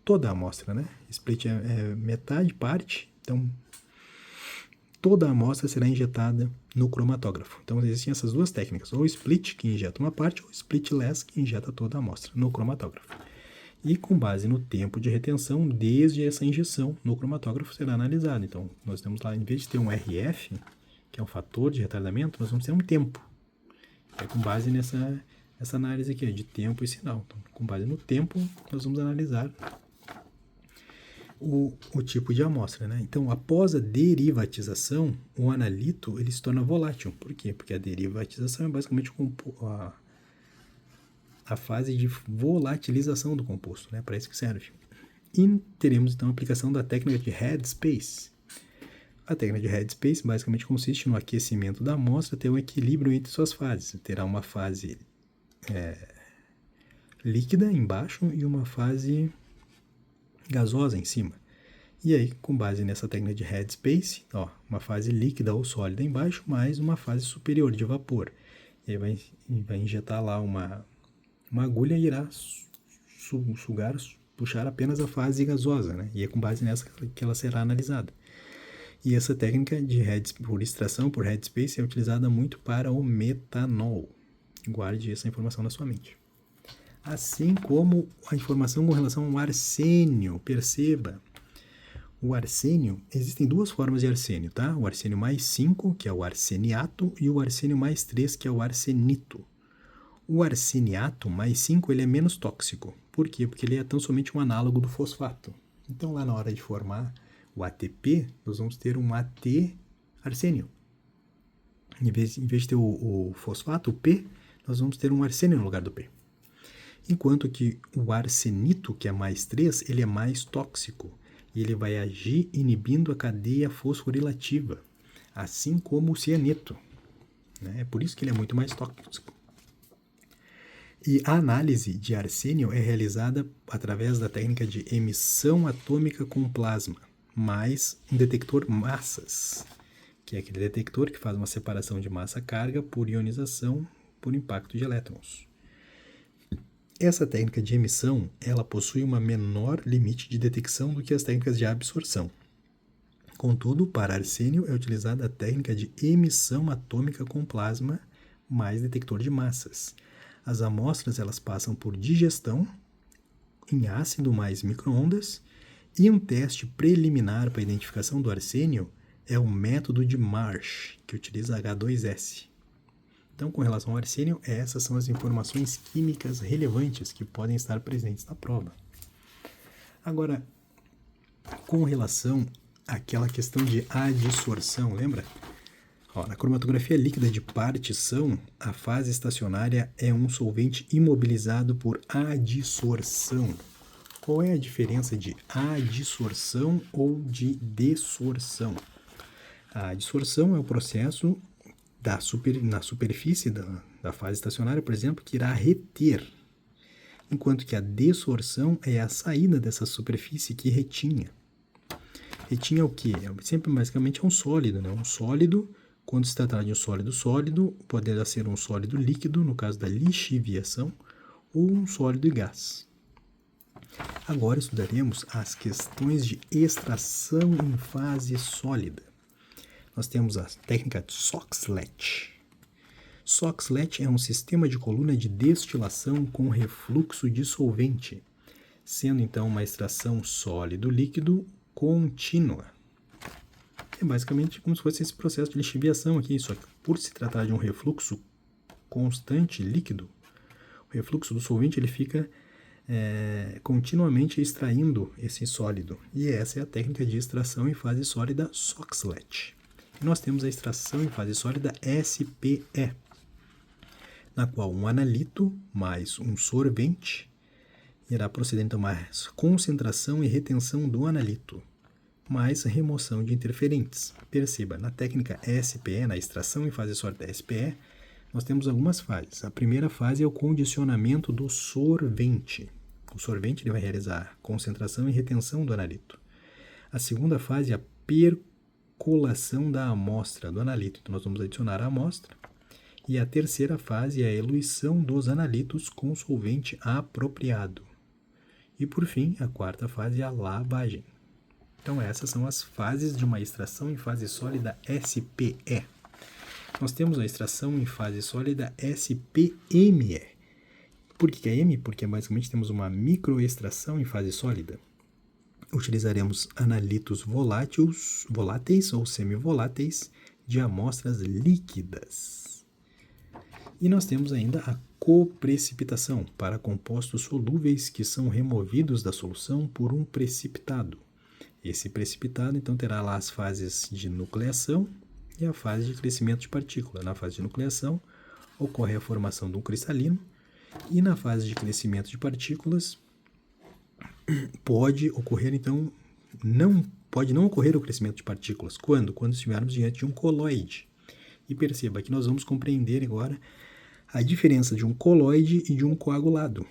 toda a amostra, né? Split é metade, parte. Então, toda a amostra será injetada no cromatógrafo. Então, existem essas duas técnicas. Ou split, que injeta uma parte, ou splitless, que injeta toda a amostra no cromatógrafo. E com base no tempo de retenção, desde essa injeção no cromatógrafo será analisado. Então, nós temos lá, em vez de ter um RF, que é um fator de retardamento, nós vamos ter um tempo. É com base nessa análise aqui, de tempo e sinal. Então, com base no tempo, nós vamos analisar o tipo de amostra, né? Então, após a derivatização, o analito ele se torna volátil. Por quê? Porque a derivatização é basicamente a fase de volatilização do composto, né? Para isso que serve. E teremos então a aplicação da técnica de headspace. A técnica de headspace basicamente consiste no aquecimento da amostra até um equilíbrio entre suas fases. Terá uma fase líquida embaixo e uma fase gasosa em cima. E aí, com base nessa técnica de headspace, uma fase líquida ou sólida embaixo, mais uma fase superior de vapor. E aí vai injetar lá uma agulha e irá puxar apenas a fase gasosa, né? E é com base nessa que ela será analisada. E essa técnica por extração por headspace é utilizada muito para o metanol. Guarde essa informação na sua mente. Assim como a informação com relação ao arsênio. Perceba, o arsênio, existem duas formas de arsênio, tá? O arsênio mais 5, que é o arseniato, e o arsênio mais 3, que é o arsenito. O arseniato mais 5 ele é menos tóxico. Por quê? Porque ele é tão somente um análogo do fosfato. Então, lá na hora de formar o ATP, nós vamos ter um AT arsênio. Em vez de ter o fosfato, o P, nós vamos ter um arsênio no lugar do P. Enquanto que o arsenito, que é mais 3, ele é mais tóxico. E ele vai agir inibindo a cadeia fosforilativa, assim como o cianeto. Né? É por isso que ele é muito mais tóxico. E a análise de arsênio é realizada através da técnica de emissão atômica com plasma, mais um detector massas, que é aquele detector que faz uma separação de massa-carga por ionização por impacto de elétrons. Essa técnica de emissão, ela possui uma menor limite de detecção do que as técnicas de absorção. Contudo, para arsênio é utilizada a técnica de emissão atômica com plasma mais detector de massas. As amostras elas passam por digestão em ácido mais micro-ondas e um teste preliminar para a identificação do arsênio é o método de Marsh, que utiliza H2S. Então, com relação ao arsênio, essas são as informações químicas relevantes que podem estar presentes na prova. Agora, com relação àquela questão de adsorção, lembra? Na cromatografia líquida de partição, a fase estacionária é um solvente imobilizado por adsorção. Qual é a diferença de adsorção ou de desorção? A adsorção é o processo na superfície da fase estacionária, por exemplo, que irá reter, enquanto que a desorção é a saída dessa superfície que retinha. Retinha é o quê? Sempre basicamente é um sólido, né? Um sólido, quando se trata de um sólido, poderá ser um sólido líquido, no caso da lixiviação, ou um sólido e gás. Agora estudaremos as questões de extração em fase sólida. Nós temos a técnica de Soxhlet. Soxhlet é um sistema de coluna de destilação com refluxo dissolvente, sendo então uma extração sólido-líquido contínua. É basicamente como se fosse esse processo de lixiviação aqui, só que por se tratar de um refluxo constante líquido, o refluxo do solvente ele fica continuamente extraindo esse sólido. E essa é a técnica de extração em fase sólida Soxhlet. E nós temos a extração em fase sólida SPE, na qual um analito mais um sorvente irá proceder então a concentração e retenção do analito, mais remoção de interferentes. Perceba, na técnica SPE, na extração em fase sólida SPE, nós temos algumas fases. A primeira fase é o condicionamento do sorvente. O sorvente ele vai realizar concentração e retenção do analito. A segunda fase é a colação da amostra do analito. Então, nós vamos adicionar a amostra. E a terceira fase é a eluição dos analitos com solvente apropriado. E, por fim, a quarta fase é a lavagem. Então, essas são as fases de uma extração em fase sólida SPE. Nós temos a extração em fase sólida SPME. Por que é M? Porque basicamente temos uma microextração em fase sólida. Utilizaremos analitos voláteis ou semivoláteis de amostras líquidas. E nós temos ainda a coprecipitação para compostos solúveis que são removidos da solução por um precipitado. Esse precipitado, então, terá lá as fases de nucleação e a fase de crescimento de partícula. Na fase de nucleação, ocorre a formação de um cristalino, e na fase de crescimento de partículas, pode ocorrer, então, pode não ocorrer o crescimento de partículas. Quando? Quando estivermos diante de um coloide. E perceba que nós vamos compreender agora a diferença de um coloide e de um coagulado.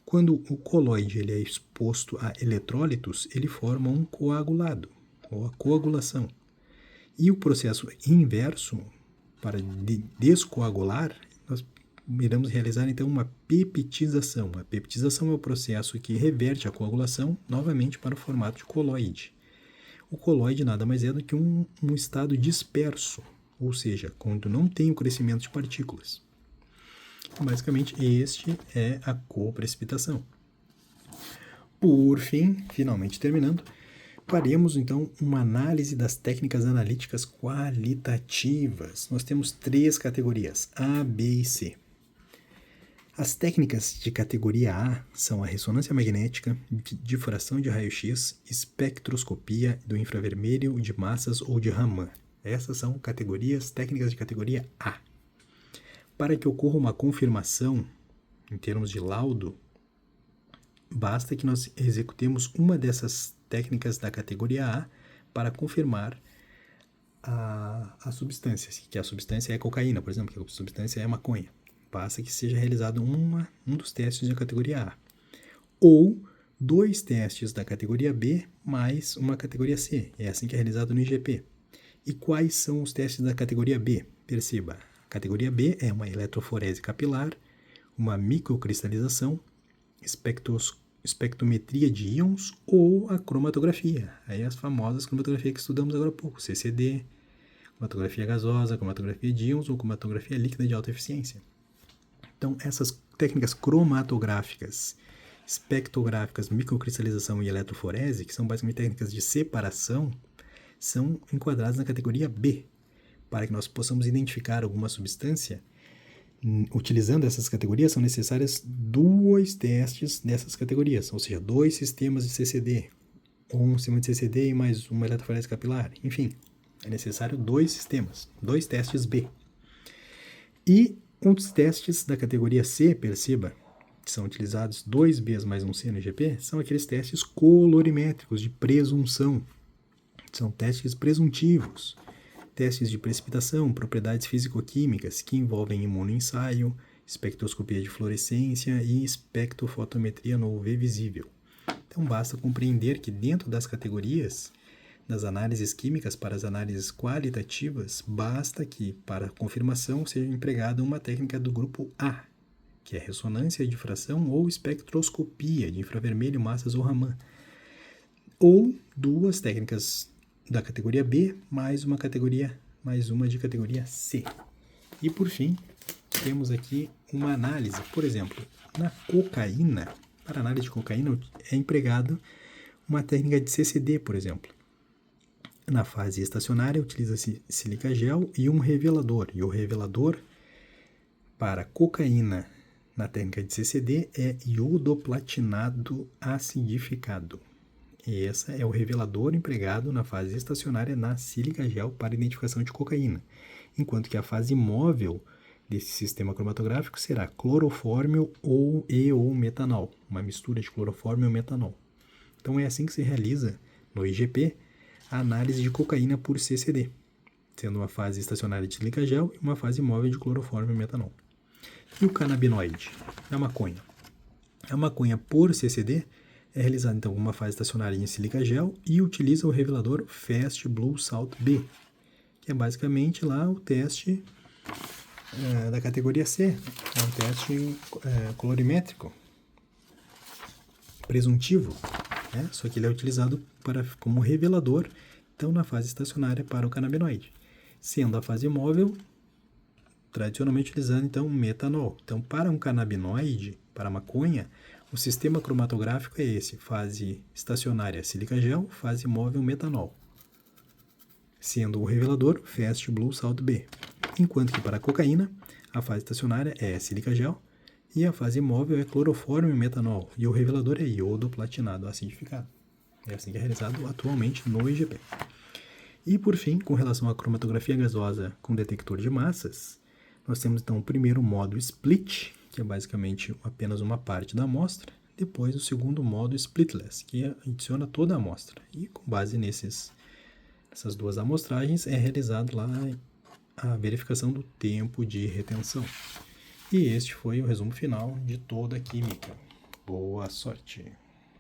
Quando o coloide ele é exposto a eletrólitos, ele forma um coagulado, ou a coagulação. E o processo inverso, para descoagular, nós iremos realizar então uma peptização. A peptização é o processo que reverte a coagulação novamente para o formato de coloide. O coloide nada mais é do que um estado disperso, ou seja, quando não tem o crescimento de partículas. Basicamente, este é a coprecipitação. Por fim, finalmente terminando, faremos então uma análise das técnicas analíticas qualitativas. Nós temos 3 categorias, A, B e C. As técnicas de categoria A são a ressonância magnética, difração de raio-x, espectroscopia do infravermelho de massas ou de Raman. Essas são técnicas de categoria A. Para que ocorra uma confirmação, em termos de laudo, basta que nós executemos uma dessas técnicas da categoria A para confirmar a substância, que a substância é cocaína, por exemplo, que a substância é maconha. Basta que seja realizado um dos testes da categoria A. Ou 2 testes da categoria B mais uma categoria C. É assim que é realizado no IGP. E quais são os testes da categoria B? Perceba, a categoria B é uma eletroforese capilar, uma microcristalização, espectrometria de íons ou a cromatografia. Aí as famosas cromatografias que estudamos agora há pouco, CCD, cromatografia gasosa, cromatografia de íons ou cromatografia líquida de alta eficiência. Então, essas técnicas cromatográficas, espectrográficas, microcristalização e eletroforese, que são basicamente técnicas de separação, são enquadradas na categoria B. Para que nós possamos identificar alguma substância, utilizando essas categorias, são necessárias 2 testes dessas categorias, ou seja, 2 sistemas de CCD, ou um sistema de CCD e mais uma eletroforese capilar. Enfim, é necessário 2 sistemas, 2 testes B. E os testes da categoria C, perceba, que são utilizados 2 Bs mais um C no IGP, são aqueles testes colorimétricos de presunção. São testes presuntivos, testes de precipitação, propriedades físico-químicas que envolvem imunoensaio, espectroscopia de fluorescência e espectrofotometria no UV visível. Então, basta compreender que dentro das categorias das análises químicas para as análises qualitativas, basta que, para confirmação, seja empregada uma técnica do grupo A, que é ressonância, difração ou espectroscopia de infravermelho, massas ou Raman, ou 2 técnicas da categoria B, mais uma de categoria C. E, por fim, temos aqui uma análise. Por exemplo, na cocaína, para análise de cocaína, é empregado uma técnica de CCD, por exemplo. Na fase estacionária, utiliza-se sílica gel e um revelador. E o revelador para cocaína na técnica de CCD é iodoplatinado acidificado. E esse é o revelador empregado na fase estacionária na sílica gel para identificação de cocaína. Enquanto que a fase móvel desse sistema cromatográfico será clorofórmio ou metanol, uma mistura de clorofórmio e metanol. Então é assim que se realiza no IGP a análise de cocaína por CCD, sendo uma fase estacionária de sílica gel e uma fase móvel de clorofórmio e metanol. E o canabinoide, a maconha? A maconha por CCD é realizado então uma fase estacionária em sílica gel e utiliza o revelador Fast Blue Salt B, que é basicamente lá o teste da categoria C, é um teste colorimétrico, presuntivo, né? Só que ele é utilizado como revelador, então na fase estacionária para o canabinoide, sendo a fase móvel tradicionalmente utilizando então metanol. Então para um canabinoide, para a maconha, o sistema cromatográfico é esse: fase estacionária sílica gel, fase móvel metanol, sendo o revelador Fast Blue Salt B. Enquanto que para a cocaína, a fase estacionária é sílica gel e a fase móvel é clorofórmio metanol, e o revelador é iodo platinado acidificado. É assim que é realizado atualmente no IGP. E por fim, com relação à cromatografia gasosa com detector de massas, nós temos então o primeiro modo split, que é basicamente apenas uma parte da amostra, depois o segundo modo splitless, que adiciona toda a amostra. E com base nessas duas amostragens é realizado lá a verificação do tempo de retenção. E este foi o resumo final de toda a química. Boa sorte!